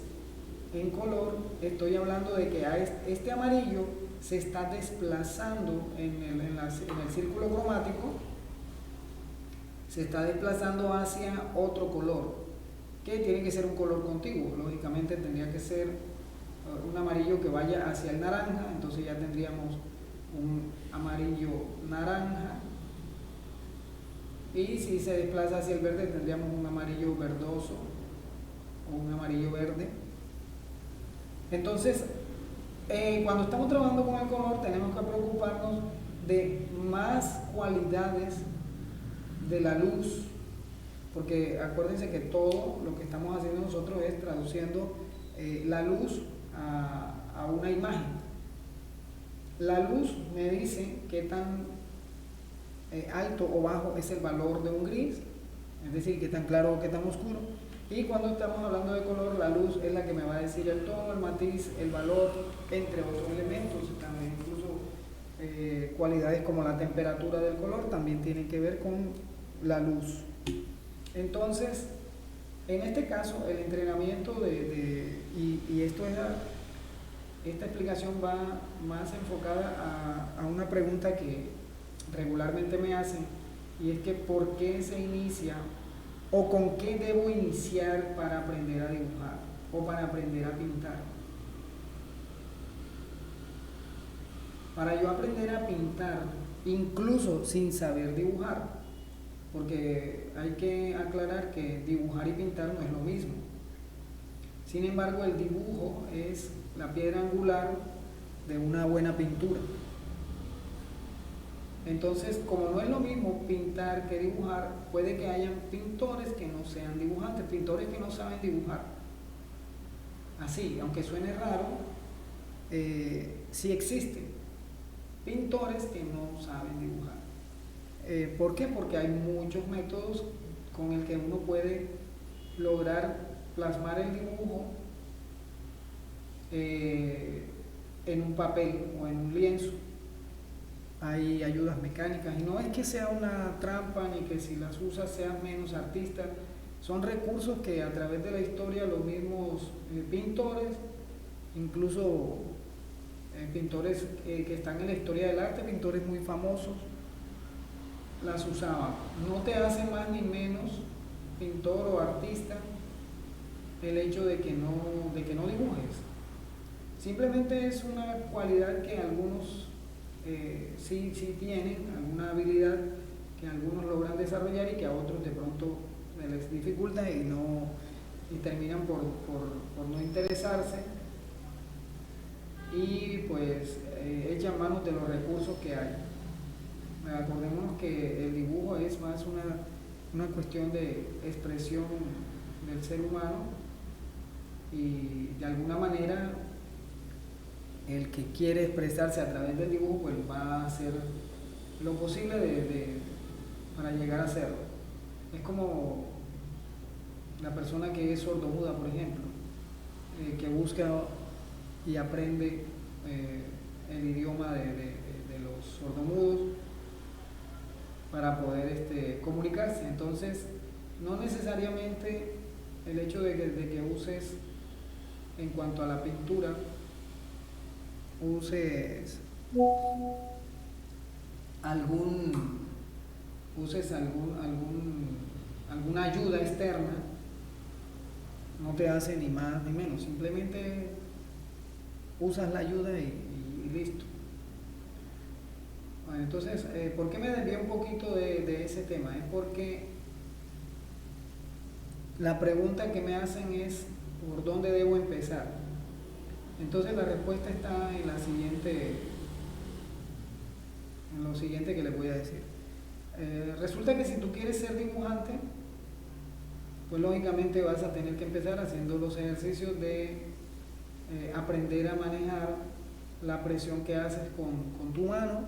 en color, estoy hablando de que este amarillo se está desplazando en el círculo cromático, se está desplazando hacia otro color, que tiene que ser un color contiguo. Lógicamente tendría que ser un amarillo que vaya hacia el naranja, entonces ya tendríamos un amarillo naranja, y si se desplaza hacia el verde tendríamos un amarillo verdoso o un amarillo verde. Entonces, cuando estamos trabajando con el color tenemos que preocuparnos de más cualidades de la luz, porque acuérdense que todo lo que estamos haciendo nosotros es traduciendo la luz a una imagen. La luz me dice qué tan alto o bajo es el valor de un gris, es decir, qué tan claro o qué tan oscuro. Y cuando estamos hablando de color, la luz es la que me va a decir el tono, el matiz, el valor, entre otros elementos. También incluso cualidades como la temperatura del color también tienen que ver con la luz. Entonces, en este caso, el entrenamiento y esta explicación va más enfocada a una pregunta que regularmente me hacen, y es que ¿por qué se inicia o con qué debo iniciar para aprender a dibujar o para aprender a pintar? Para yo aprender a pintar, incluso sin saber dibujar, porque hay que aclarar que dibujar y pintar no es lo mismo. Sin embargo, el dibujo es la piedra angular de una buena pintura. Entonces, como no es lo mismo pintar que dibujar, puede que hayan pintores que no sean dibujantes, pintores que no saben dibujar. Así, aunque suene raro, sí existen pintores que no saben dibujar. ¿Por qué? Porque hay muchos métodos con el que uno puede lograr plasmar el dibujo en un papel o en un lienzo. Hay ayudas mecánicas, y no es que sea una trampa ni que si las usas seas menos artista. Son recursos que a través de la historia los mismos pintores, incluso pintores que están en la historia del arte, pintores muy famosos, las usaban. No te hace más ni menos pintor o artista el hecho de que no dibujes. Simplemente es una cualidad que algunos sí tienen, alguna habilidad que algunos logran desarrollar y que a otros de pronto les dificulta y terminan por no interesarse, y pues echan manos de los recursos que hay. Acordémonos que el dibujo es más una cuestión de expresión del ser humano, y de alguna manera el que quiere expresarse a través del dibujo pues va a hacer lo posible para llegar a hacerlo. Es como la persona que es sordomuda, por ejemplo, que busca y aprende el idioma de los sordomudos para poder comunicarse. Entonces, no necesariamente el hecho de que uses, en cuanto a la pintura, uses alguna ayuda externa, no te hace ni más ni menos, simplemente usas la ayuda y listo. Bueno, entonces, ¿por qué me desvié un poquito de ese tema? Es porque la pregunta que me hacen es ¿por dónde debo empezar? Entonces la respuesta está en lo siguiente que les voy a decir. Resulta que si tú quieres ser dibujante, pues lógicamente vas a tener que empezar haciendo los ejercicios de aprender a manejar la presión que haces con tu mano,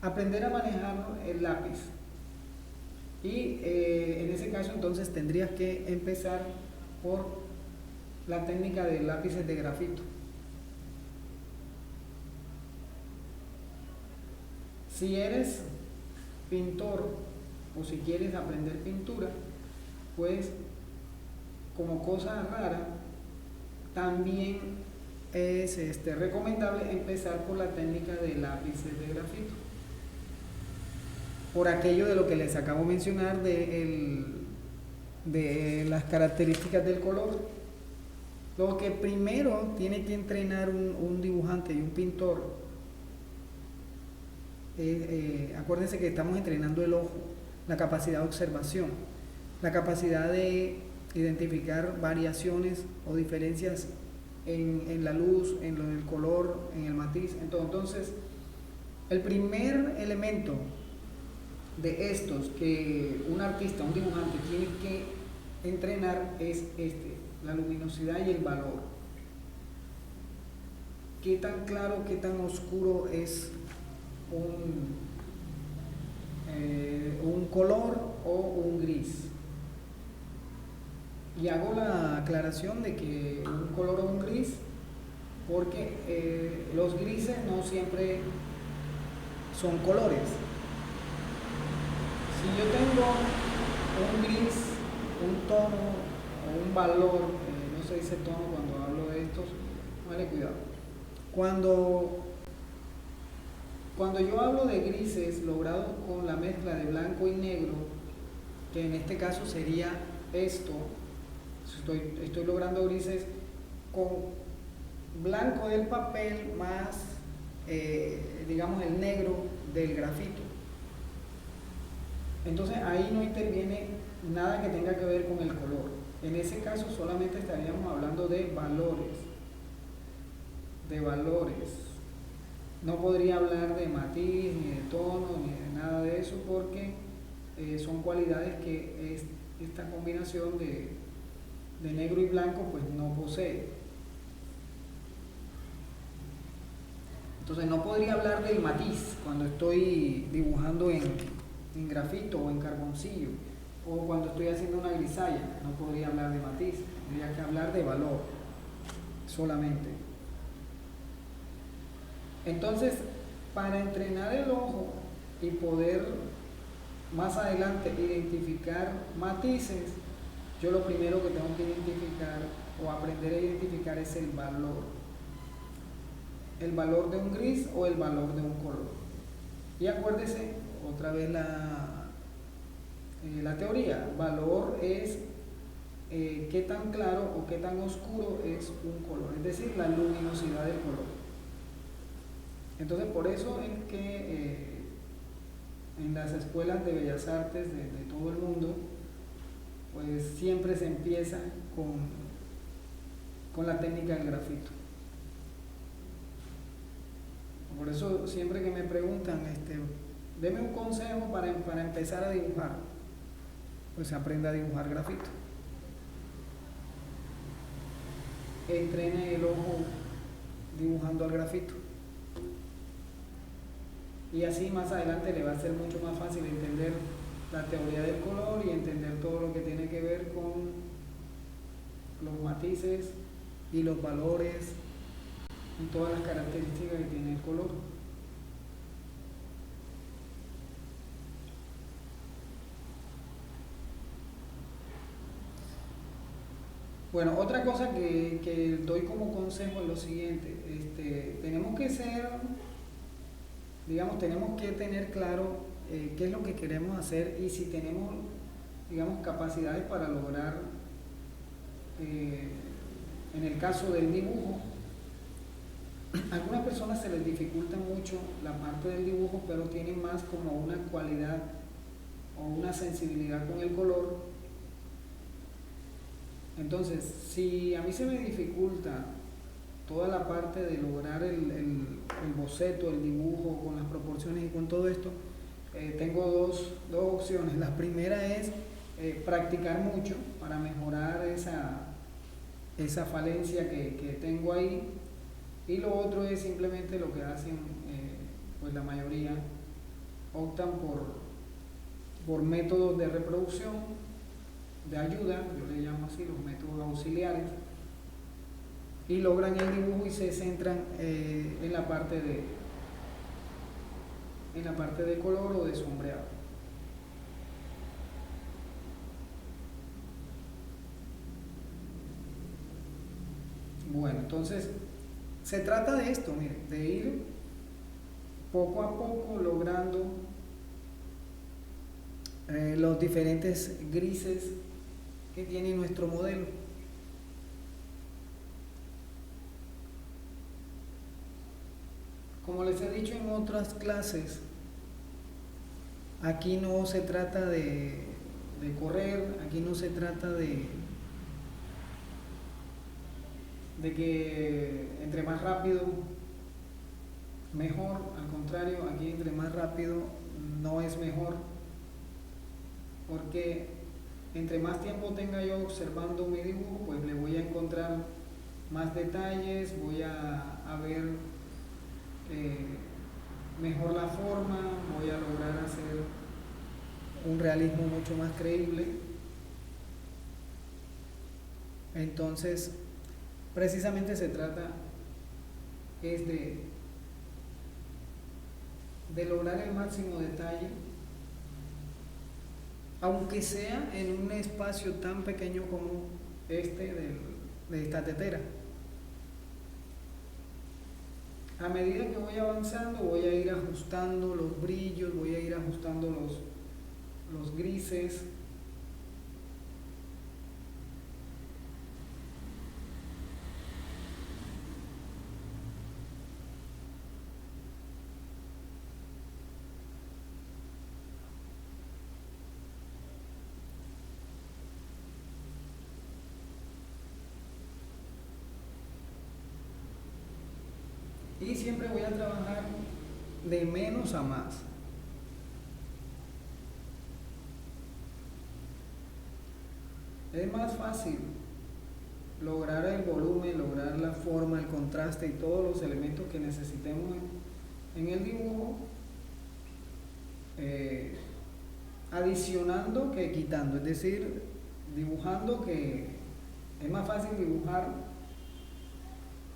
aprender a manejar el lápiz. Y en ese caso entonces tendrías que empezar por la técnica de lápices de grafito. Si eres pintor o si quieres aprender pintura, pues como cosa rara, también es recomendable empezar por la técnica de lápices de grafito. Por aquello de lo que les acabo de mencionar de las características del color. Lo que primero tiene que entrenar un dibujante y un pintor, acuérdense que estamos entrenando el ojo, la capacidad de observación, la capacidad de identificar variaciones o diferencias en la luz, en lo del color, en el matiz, en todo. Entonces, el primer elemento de estos que un artista, un dibujante tiene que entrenar es la luminosidad y el valor. ¿Qué tan claro, qué tan oscuro es un color o un gris? Y hago la aclaración de que un color o un gris, porque los grises no siempre son colores. Si yo tengo un gris, un tono o un valor, no se dice tono cuando hablo de estos, vale, cuidado. Cuando yo hablo de grises logrados con la mezcla de blanco y negro, que en este caso sería esto, estoy logrando grises con blanco del papel más, digamos, el negro del grafito. Entonces ahí no interviene nada que tenga que ver con el color. En ese caso solamente estaríamos hablando de valores. No podría hablar de matiz, ni de tono, ni de nada de eso, porque son cualidades que esta combinación de negro y blanco pues no posee. Entonces no podría hablar del matiz cuando estoy dibujando en grafito o en carboncillo, o cuando estoy haciendo una grisalla, no podría hablar de matiz, tendría que hablar de valor solamente. Entonces, para entrenar el ojo y poder más adelante identificar matices, yo lo primero que tengo que identificar o aprender a identificar es el valor de un gris o el valor de un color. Y acuérdese otra vez la teoría. Valor es qué tan claro o qué tan oscuro es un color, es decir, la luminosidad del color. Entonces, por eso es que en las escuelas de bellas artes de todo el mundo, pues siempre se empieza con la técnica del grafito. Por eso siempre que me preguntan, deme un consejo para empezar a dibujar, pues aprenda a dibujar grafito. Entrene el ojo dibujando al grafito. Y así más adelante le va a ser mucho más fácil entender la teoría del color y entender todo lo que tiene que ver con los matices y los valores y todas las características que tiene el color. Bueno, otra cosa que doy como consejo es lo siguiente. Tenemos que ser, digamos, tenemos que tener claro qué es lo que queremos hacer y si tenemos, digamos, capacidades para lograr, en el caso del dibujo, a algunas personas se les dificulta mucho la parte del dibujo, pero tienen más como una cualidad o una sensibilidad con el color. Entonces, si a mí se me dificulta toda la parte de lograr el boceto, el dibujo, con las proporciones y con todo esto, tengo dos opciones. La primera es practicar mucho para mejorar esa falencia que tengo ahí, y lo otro es simplemente lo que hacen pues la mayoría, optan por por métodos de reproducción, de ayuda, yo le llamo así, los métodos auxiliares, y logran el dibujo y se centran en la parte de color o de sombreado. Bueno, entonces se trata de esto, mire, de ir poco a poco logrando los diferentes grises que tiene nuestro modelo. Como les he dicho en otras clases, aquí no se trata de correr, aquí no se trata de que entre más rápido mejor, al contrario, aquí entre más rápido no es mejor, porque entre más tiempo tenga yo observando mi dibujo, pues le voy a encontrar más detalles, voy a ver mejor la forma, voy a lograr hacer un realismo mucho más creíble. Entonces, precisamente se trata es de lograr el máximo detalle, aunque sea en un espacio tan pequeño como este de esta tetera. A medida que voy avanzando, voy a ir ajustando los brillos, voy a ir ajustando los grises. Y siempre voy a trabajar de menos a más. Es más fácil lograr el volumen, lograr la forma, el contraste y todos los elementos que necesitemos en el dibujo, adicionando que quitando, es decir, dibujando, que es más fácil dibujar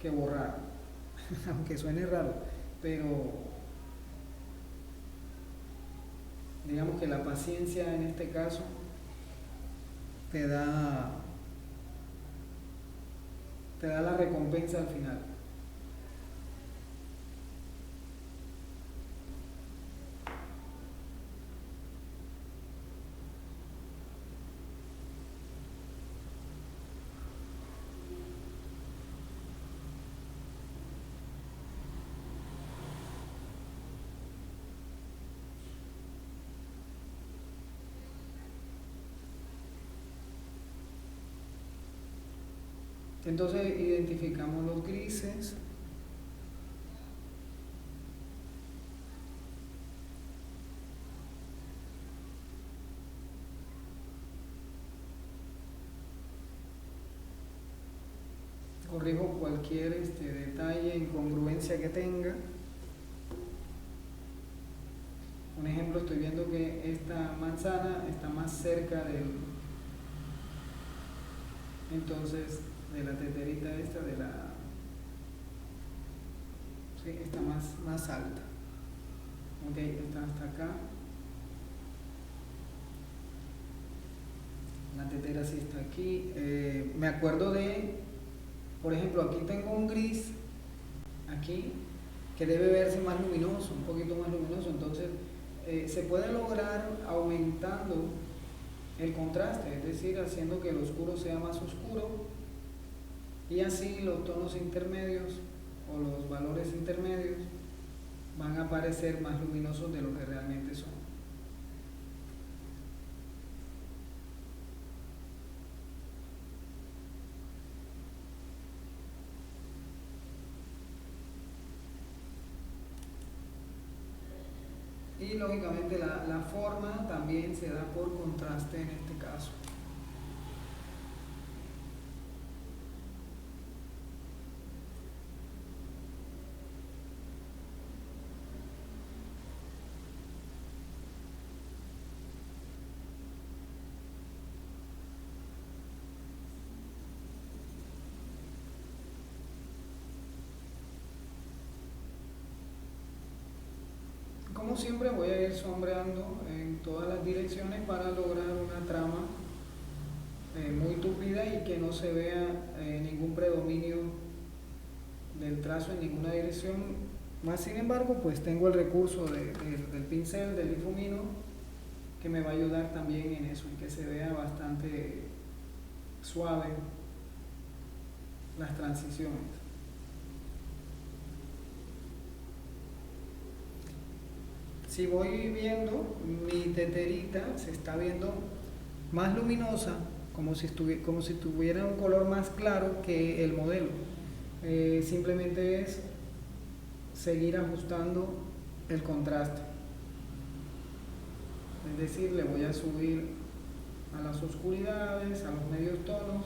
que borrar, aunque suene raro, pero digamos que la paciencia en este caso te da la recompensa al final. Entonces identificamos los grises. Corrijo cualquier detalle, incongruencia que tenga. Un ejemplo, estoy viendo que esta manzana está más cerca entonces de la teterita esta, sí, está más alta. Ok, está hasta acá. La tetera sí está aquí. Me acuerdo por ejemplo, aquí tengo un gris, aquí, que debe verse más luminoso, un poquito más luminoso. Entonces, se puede lograr aumentando el contraste, es decir, haciendo que el oscuro sea más oscuro y así los tonos intermedios o los valores intermedios van a parecer más luminosos de lo que realmente son. Y lógicamente la forma también se da por contraste en este caso. como siempre voy a ir sombreando en todas las direcciones para lograr una trama muy tupida y que no se vea ningún predominio del trazo en ninguna dirección. Más sin embargo, pues tengo el recurso del pincel, del difumino, que me va a ayudar también en eso, y que se vea bastante suave las transiciones. Si voy viendo, mi teterita se está viendo más luminosa, como si tuviera un color más claro que el modelo. Simplemente es seguir ajustando el contraste. Es decir, le voy a subir a las oscuridades, a los medios tonos.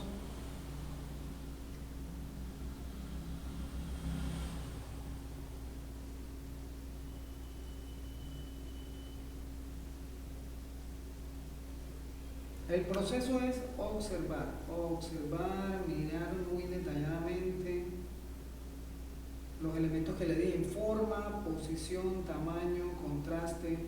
El proceso es observar, mirar muy detalladamente los elementos que le di en forma, posición, tamaño, contraste.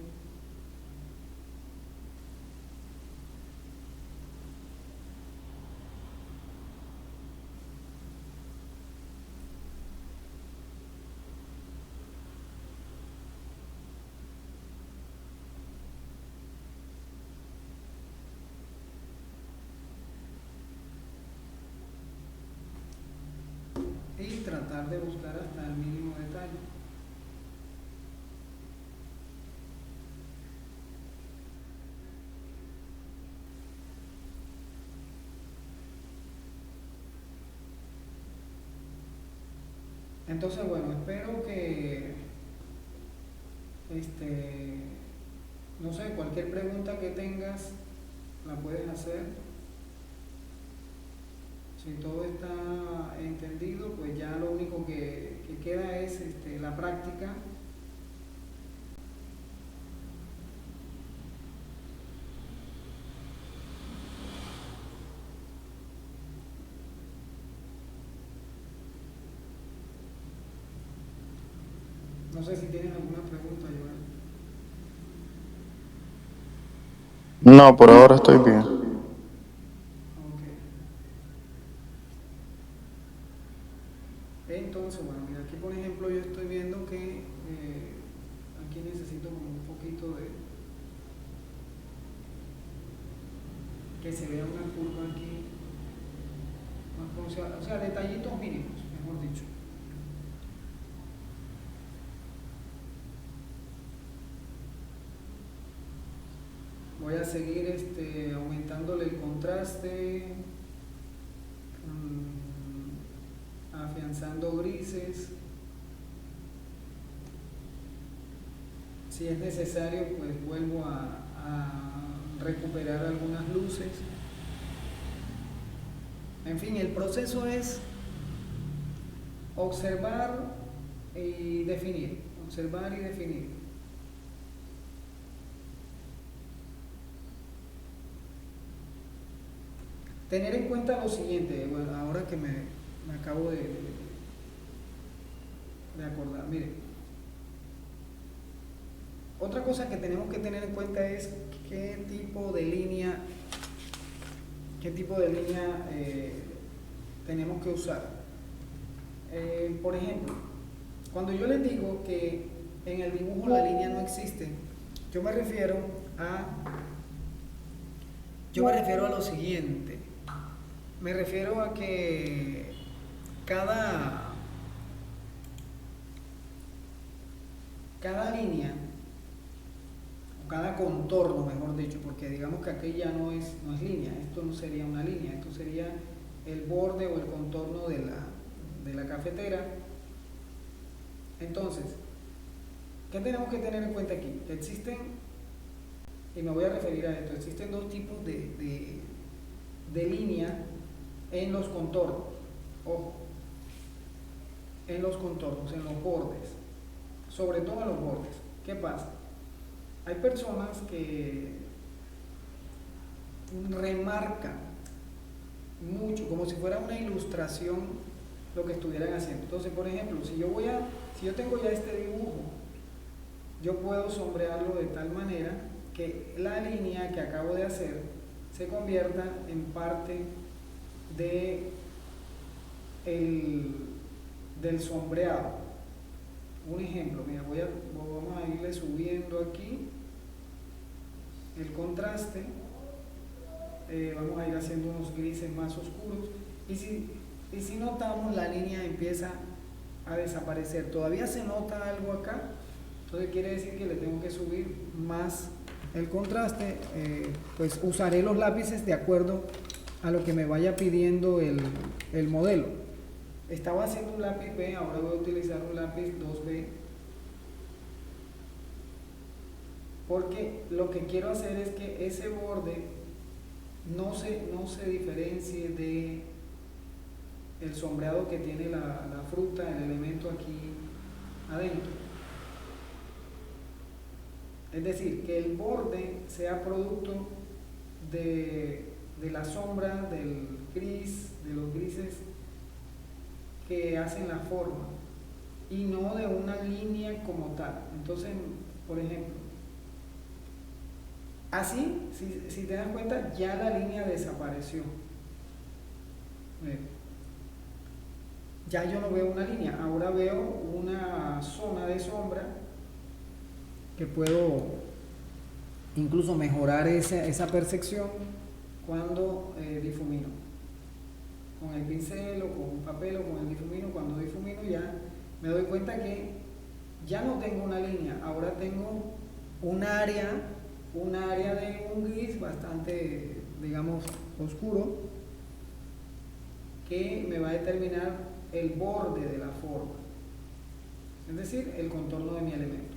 Y tratar de buscar hasta el mínimo detalle. Entonces, bueno, espero que no sé, cualquier pregunta que tengas la puedes hacer. Si todo está entendido, pues ya lo único que queda es la práctica. No sé si tienes alguna pregunta, Joel. No, por ahora estoy bien. Ok. Entonces, bueno, mira, aquí por ejemplo yo estoy viendo que aquí necesito como un poquito de que se vea una curva aquí más pronunciada, o sea, detallitos mínimos, mejor dicho. Voy a seguir aumentándole el contraste, afianzando grises. Si es necesario, pues vuelvo a recuperar algunas luces. En fin, el proceso es observar y definir, observar y definir. Tener en cuenta lo siguiente, bueno, ahora que me acabo de acordar, mire, otra cosa que tenemos que tener en cuenta es qué tipo de línea tenemos que usar. Por ejemplo, cuando yo les digo que en el dibujo la línea no existe, yo me refiero a lo siguiente. Me refiero a que cada línea, o cada contorno, mejor dicho, porque digamos que aquí ya no es línea, esto no sería una línea, esto sería el borde o el contorno de la cafetera. Entonces, ¿qué tenemos que tener en cuenta aquí? Que existen, y me voy a referir a esto, existen dos tipos de línea en los contornos. Ojo, en los contornos, en los bordes, sobre todo en los bordes. ¿Qué pasa? Hay personas que remarcan mucho, como si fuera una ilustración, lo que estuvieran haciendo. Entonces, por ejemplo, si yo tengo ya este dibujo yo puedo sombrearlo de tal manera que la línea que acabo de hacer se convierta en parte de del sombreado. Un ejemplo, mira, vamos a irle subiendo aquí el contraste, vamos a ir haciendo unos grises más oscuros, y si notamos, la línea empieza a desaparecer. Todavía se nota algo acá, entonces quiere decir que le tengo que subir más el contraste. Pues usaré los lápices de acuerdo a lo que me vaya pidiendo el modelo. Estaba haciendo un lápiz B, ahora voy a utilizar un lápiz 2B, porque lo que quiero hacer es que ese borde no se diferencie de el sombreado que tiene la fruta, el elemento aquí adentro. Es decir, que el borde sea producto de la sombra, del gris, de los grises que hacen la forma, y no de una línea como tal. Entonces, por ejemplo, así, si te das cuenta, ya la línea desapareció. Ya yo no veo una línea, ahora veo una zona de sombra que puedo incluso mejorar esa percepción cuando difumino. Con el pincel o con un papel o con el difumino, cuando difumino ya me doy cuenta que ya no tengo una línea, ahora tengo un área de un gris bastante, digamos, oscuro, que me va a determinar el borde de la forma, es decir, el contorno de mi elemento.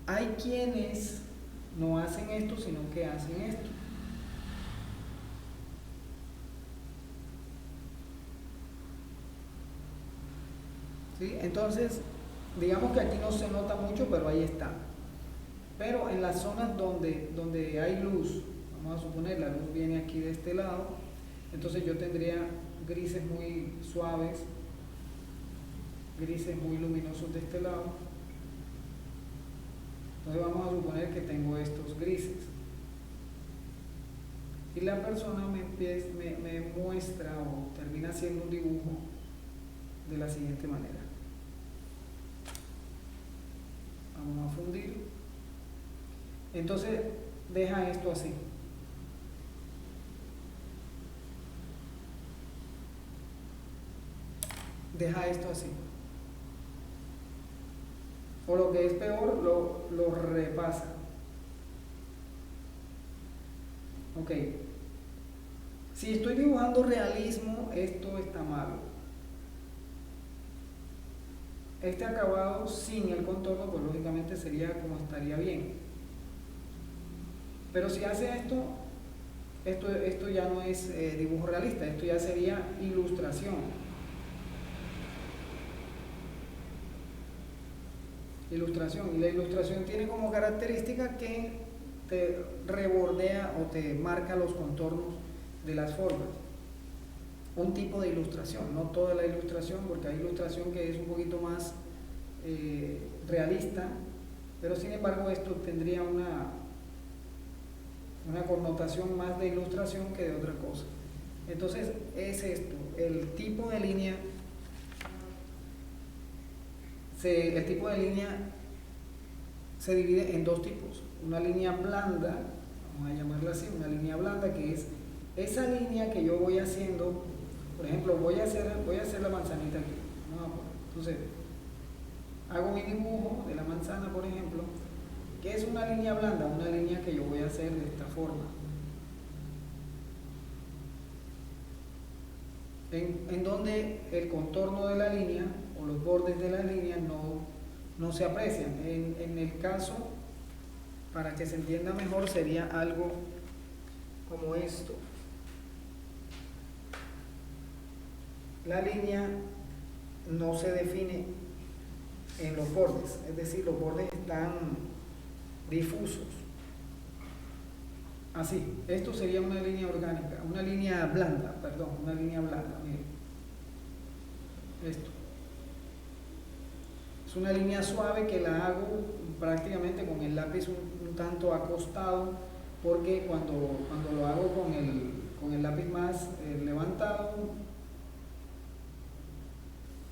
Hay quienes no hacen esto, sino que hacen esto. ¿Sí? Entonces, digamos que aquí no se nota mucho, pero ahí está. Pero en las zonas donde hay luz, vamos a suponer la luz viene aquí de este lado, entonces yo tendría grises muy suaves, grises muy luminosos de este lado. Entonces vamos a suponer que tengo estos grises. Y la persona me muestra o termina haciendo un dibujo de la siguiente manera. Vamos a fundir. Entonces deja esto así. Deja esto así. O lo que es peor, lo repasa. Ok. Si estoy dibujando realismo, esto está malo. Este acabado sin el contorno, pues lógicamente sería como estaría bien. Pero si hace esto ya no es dibujo realista, esto ya sería ilustración. Y la ilustración tiene como característica que te rebordea o te marca los contornos de las formas. Un tipo de ilustración, no toda la ilustración, porque hay ilustración que es un poquito más realista, pero sin embargo esto tendría una connotación más de ilustración que de otra cosa. Entonces es esto, el tipo de línea se divide en dos tipos. Una línea blanda, vamos a llamarla así, una línea blanda, que es esa línea que yo voy haciendo. Por ejemplo, voy a hacer la manzanita aquí. Entonces, hago mi dibujo de la manzana, por ejemplo, que es una línea blanda, una línea que yo voy a hacer de esta forma. En donde el contorno de la línea o los bordes de la línea no se aprecian. En el caso, para que se entienda mejor, sería algo como esto. La línea no se define en los bordes, es decir, los bordes están difusos. Así, esto sería una línea orgánica, una línea blanda, miren. Esto. Es una línea suave que la hago prácticamente con el lápiz un tanto acostado, porque cuando lo hago con el lápiz más levantado,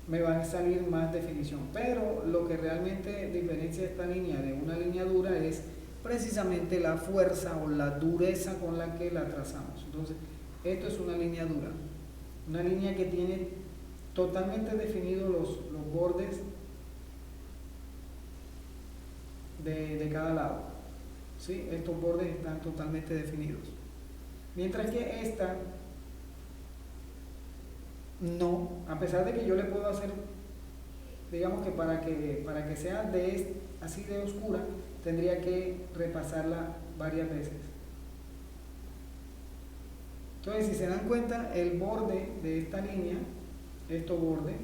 me va a salir más definición. Pero lo que realmente diferencia esta línea de una línea dura es precisamente la fuerza o la dureza con la que la trazamos. Entonces, esto es una línea dura, una línea que tiene totalmente definidos los bordes de cada lado, ¿sí? Estos bordes están totalmente definidos, mientras que esta no, a pesar de que yo le puedo hacer, digamos que para que sea así de oscura, tendría que repasarla varias veces. Entonces, si se dan cuenta, el borde de esta línea, este borde,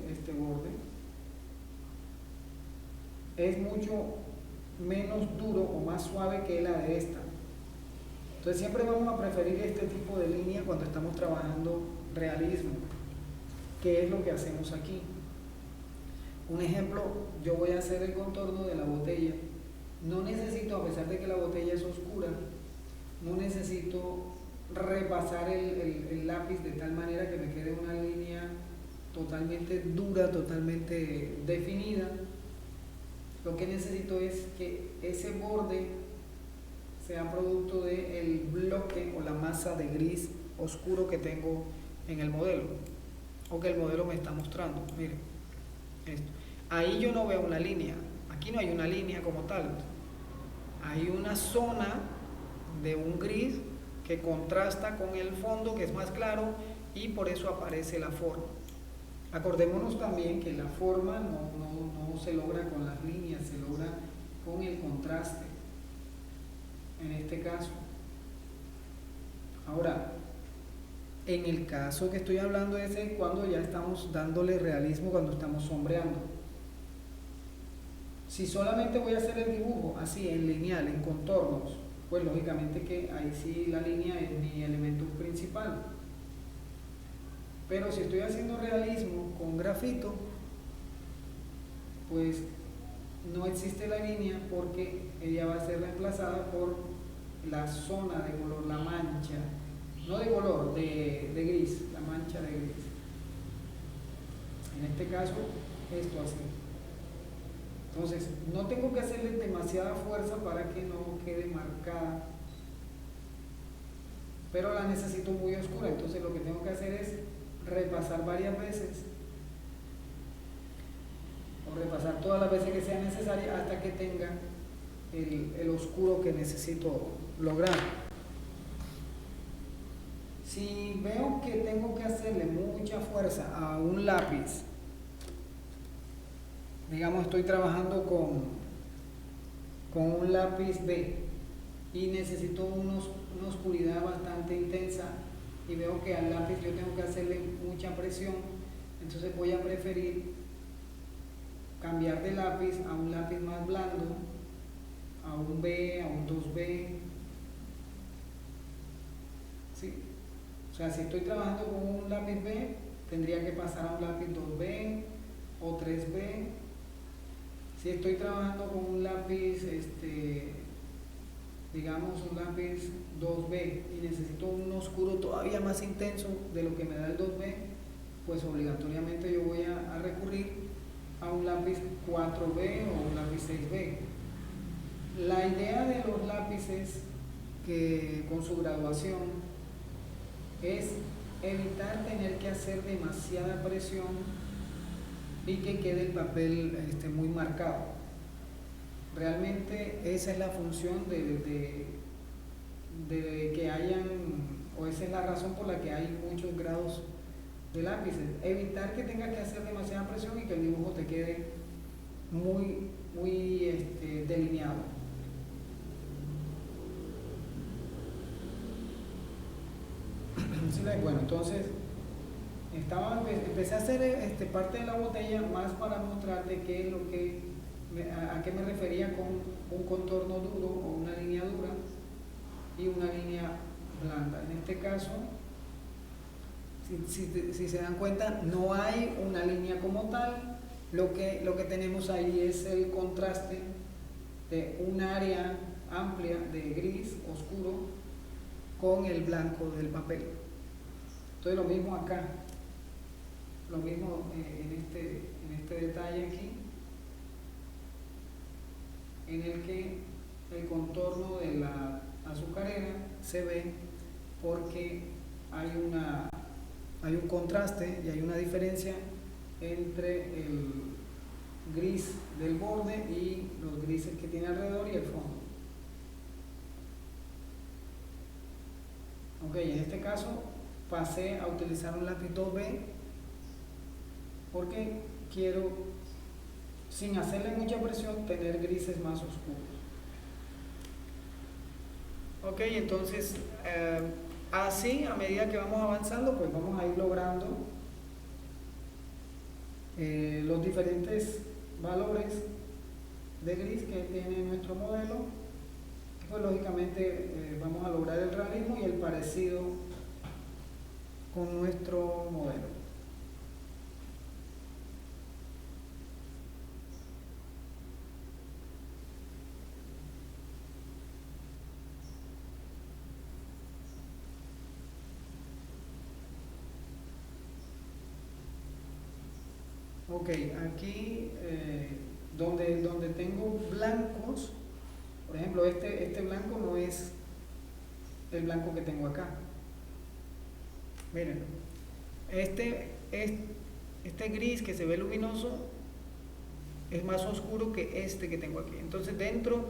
es mucho menos duro o más suave que la de esta. Entonces, siempre vamos a preferir este tipo de línea cuando estamos trabajando realismo, que es lo que hacemos aquí. Un ejemplo, yo voy a hacer el contorno de la botella. No necesito, a pesar de que la botella es oscura, no necesito repasar el lápiz de tal manera que me quede una línea totalmente dura, totalmente definida. Lo que necesito es que ese borde sea producto del bloque o la masa de gris oscuro que tengo en el modelo, o que el modelo me está mostrando. Miren, esto. Ahí yo no veo una línea, aquí no hay una línea como tal, hay una zona de un gris que contrasta con el fondo, que es más claro, y por eso aparece la forma. Acordémonos también que la forma no se logra con las líneas, se logra con el contraste, en este caso. Ahora, en el caso que estoy hablando es cuando ya estamos dándole realismo, cuando estamos sombreando. Si solamente voy a hacer el dibujo así, en lineal, en contornos, pues lógicamente que ahí sí la línea es mi elemento principal. Pero si estoy haciendo realismo con grafito, pues no existe la línea, porque ella va a ser reemplazada por la zona de color, la mancha, no de color, de gris, la mancha de gris. En este caso, esto así. Entonces, no tengo que hacerle demasiada fuerza para que no quede marcada, pero la necesito muy oscura. Entonces lo que tengo que hacer es repasar varias veces, o repasar todas las veces que sea necesaria hasta que tenga el oscuro que necesito lograr. Si veo que tengo que hacerle mucha fuerza a un lápiz, digamos estoy trabajando con un lápiz B y necesito una oscuridad bastante intensa, y veo que al lápiz yo tengo que hacerle mucha presión, entonces voy a preferir cambiar de lápiz a un lápiz más blando, a un B, a un 2B, ¿sí? O sea, si estoy trabajando con un lápiz B, tendría que pasar a un lápiz 2B o 3B. Si estoy trabajando con un lápiz, digamos un lápiz 2B, y necesito un oscuro todavía más intenso de lo que me da el 2B, pues obligatoriamente yo voy a recurrir a un lápiz 4B o un lápiz 6B. La idea de los lápices que con su graduación es evitar tener que hacer demasiada presión y que quede el papel muy marcado. Realmente esa es la función de que hayan, o esa es la razón por la que hay muchos grados de lápices, evitar que tengas que hacer demasiada presión y que el dibujo te quede muy delineado. Bueno, entonces empecé a hacer parte de la botella más para mostrarte qué es lo que a qué me refería con un contorno duro o una línea dura y una línea blanda. En este caso, si se dan cuenta, no hay una línea como tal, Lo que tenemos ahí es el contraste de un área amplia de gris oscuro con el blanco del papel. Entonces lo mismo acá, lo mismo en este detalle aquí, en el que el contorno de la azucarera se ve porque hay un contraste y hay una diferencia entre el gris del borde y los grises que tiene alrededor y el fondo. Ok, en este caso pasé a utilizar un lápiz 2B porque quiero, sin hacerle mucha presión, tener grises más oscuros. Ok, entonces así, a medida que vamos avanzando, pues vamos a ir logrando los diferentes valores de gris que tiene nuestro modelo. Pues lógicamente vamos a lograr el realismo y el parecido con nuestro modelo. Ok, aquí donde tengo blancos, por ejemplo, este blanco no es el blanco que tengo acá. Miren, este gris que se ve luminoso es más oscuro que este que tengo aquí. Entonces dentro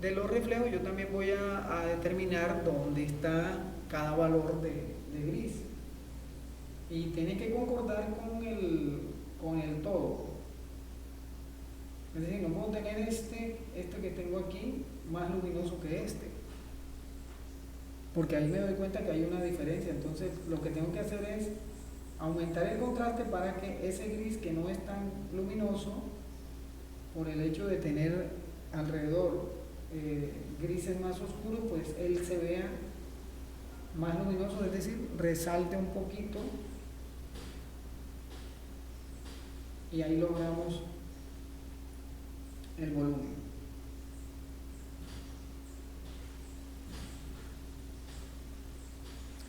de los reflejos yo también voy a determinar dónde está cada valor de gris. Y tiene que concordar con el todo. Es decir, no puedo tener este que tengo aquí más luminoso que este, porque ahí me doy cuenta que hay una diferencia. Entonces lo que tengo que hacer es aumentar el contraste para que ese gris que no es tan luminoso, por el hecho de tener alrededor grises más oscuros, pues él se vea más luminoso, es decir, resalte un poquito, y ahí logramos el volumen.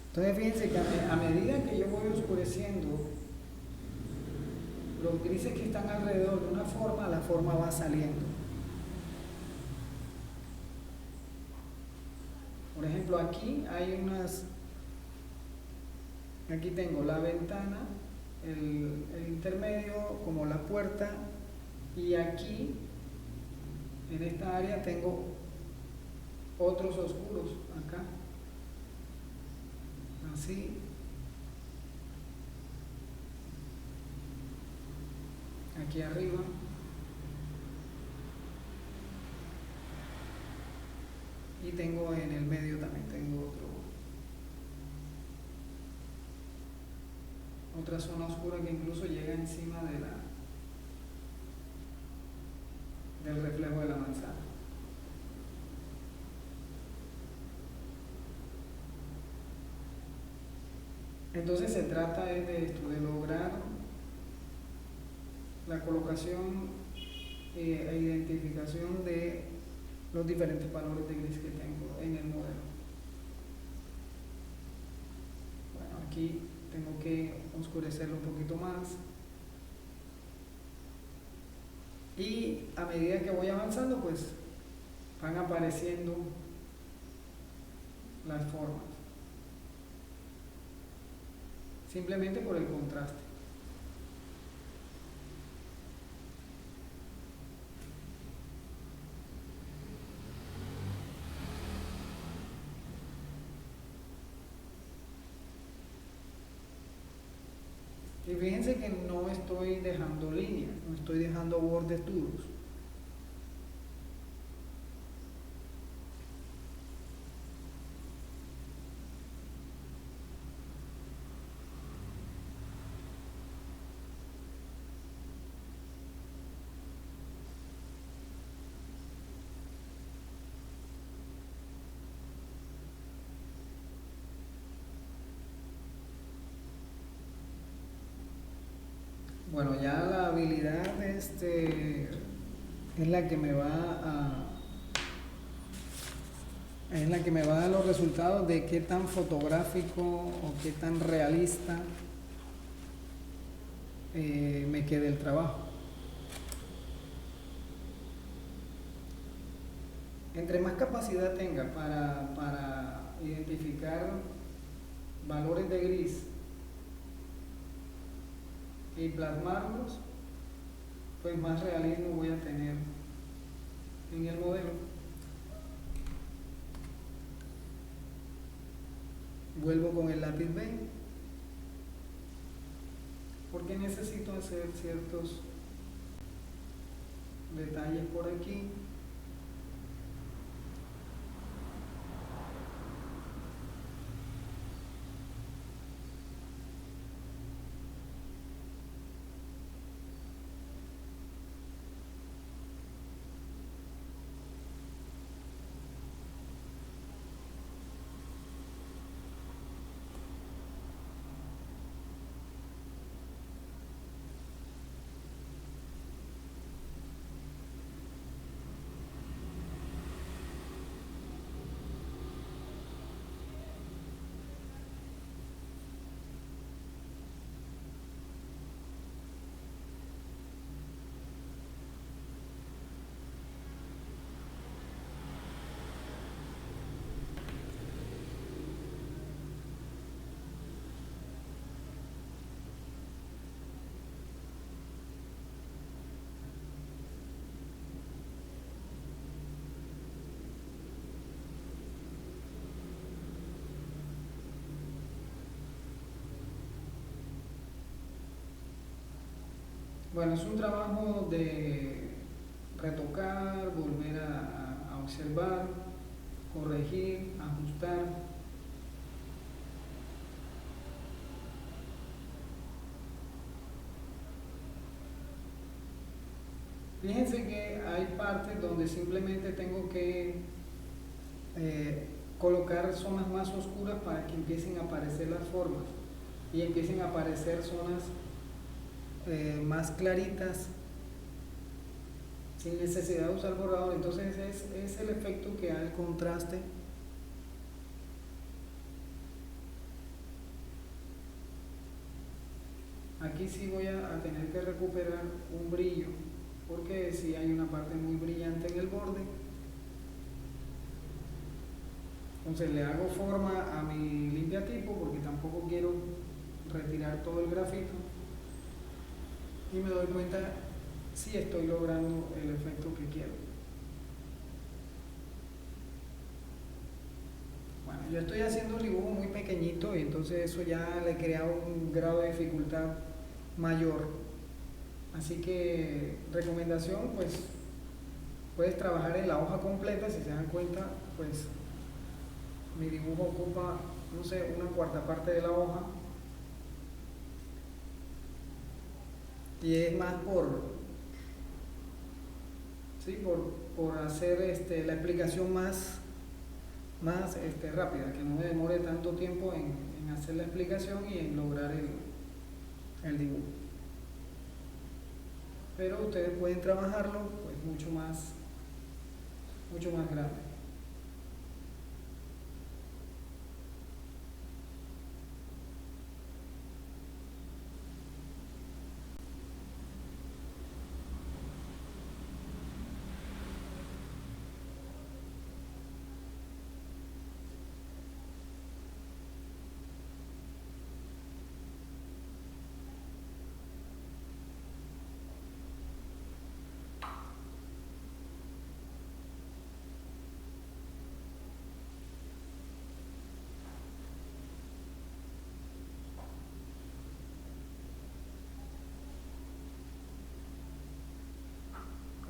Entonces fíjense que a medida que yo voy oscureciendo los grises que están alrededor de una forma, la forma va saliendo. Por ejemplo, aquí hay aquí tengo la ventana, el intermedio como la puerta, y aquí en esta área tengo otros oscuros acá, así, aquí arriba, y tengo en el medio también tengo otra zona oscura que incluso llega encima del reflejo de la manzana. Entonces se trata de esto, de lograr la colocación e identificación de los diferentes valores de gris que tengo en el modelo. Bueno, aquí tengo que oscurecerlo un poquito más, y a medida que voy avanzando, pues van apareciendo las formas, simplemente por el contraste. Y fíjense que no estoy dejando líneas, no estoy dejando bordes duros. Bueno, ya la habilidad es la que me va es la que me va a dar los resultados de qué tan fotográfico o qué tan realista me quede el trabajo. Entre más capacidad tenga para identificar valores de gris y plasmarlos, pues más realismo voy a tener en el modelo. Vuelvo con el lápiz B porque necesito hacer ciertos detalles por aquí. Bueno, es un trabajo de retocar, volver a observar, corregir, ajustar. Fíjense que hay partes donde simplemente tengo que colocar zonas más oscuras para que empiecen a aparecer las formas y empiecen a aparecer zonas más claritas sin necesidad de usar borrador. Entonces es el efecto que da el contraste. Aquí sí voy a tener que recuperar un brillo porque si hay una parte muy brillante en el borde. Entonces le hago forma a mi limpiatipo porque tampoco quiero retirar todo el grafito. Y me doy cuenta si estoy logrando el efecto que quiero. Bueno, yo estoy haciendo un dibujo muy pequeñito y entonces eso ya le crea un grado de dificultad mayor. Así que recomendación, pues puedes trabajar en la hoja completa. Si se dan cuenta, pues mi dibujo ocupa, no sé, una cuarta parte de la hoja. Y es más por hacer la explicación más rápida, que no me demore tanto tiempo en hacer la explicación y en lograr el dibujo. Pero ustedes pueden trabajarlo pues mucho más grande.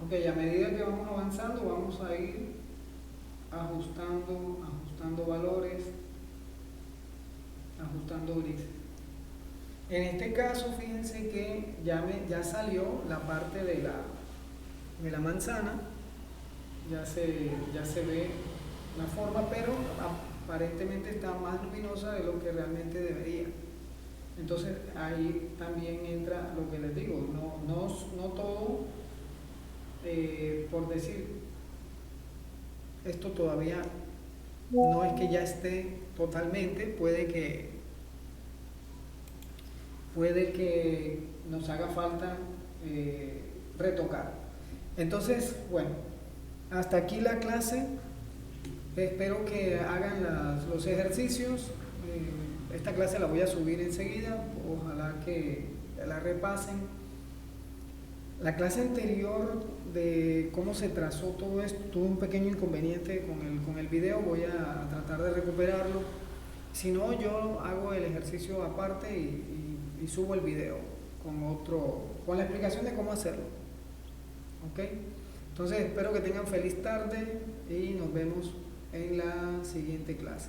Ok, a medida que vamos avanzando vamos a ir ajustando valores, ajustando grises. En este caso, fíjense que ya salió la parte de la manzana, ya se ve la forma, pero aparentemente está más luminosa de lo que realmente debería. Entonces ahí también entra lo que les digo, no todo, por decir, esto todavía no es que ya esté totalmente, puede que nos haga falta retocar. Entonces, bueno, hasta aquí la clase. Espero que hagan los ejercicios. Esta clase la voy a subir enseguida. Ojalá que la repasen. La clase anterior de cómo se trazó todo esto, tuve un pequeño inconveniente con el video. Voy a tratar de recuperarlo. Si no, yo hago el ejercicio aparte y subo el video con la explicación de cómo hacerlo. ¿Ok? Entonces espero que tengan feliz tarde y nos vemos en la siguiente clase.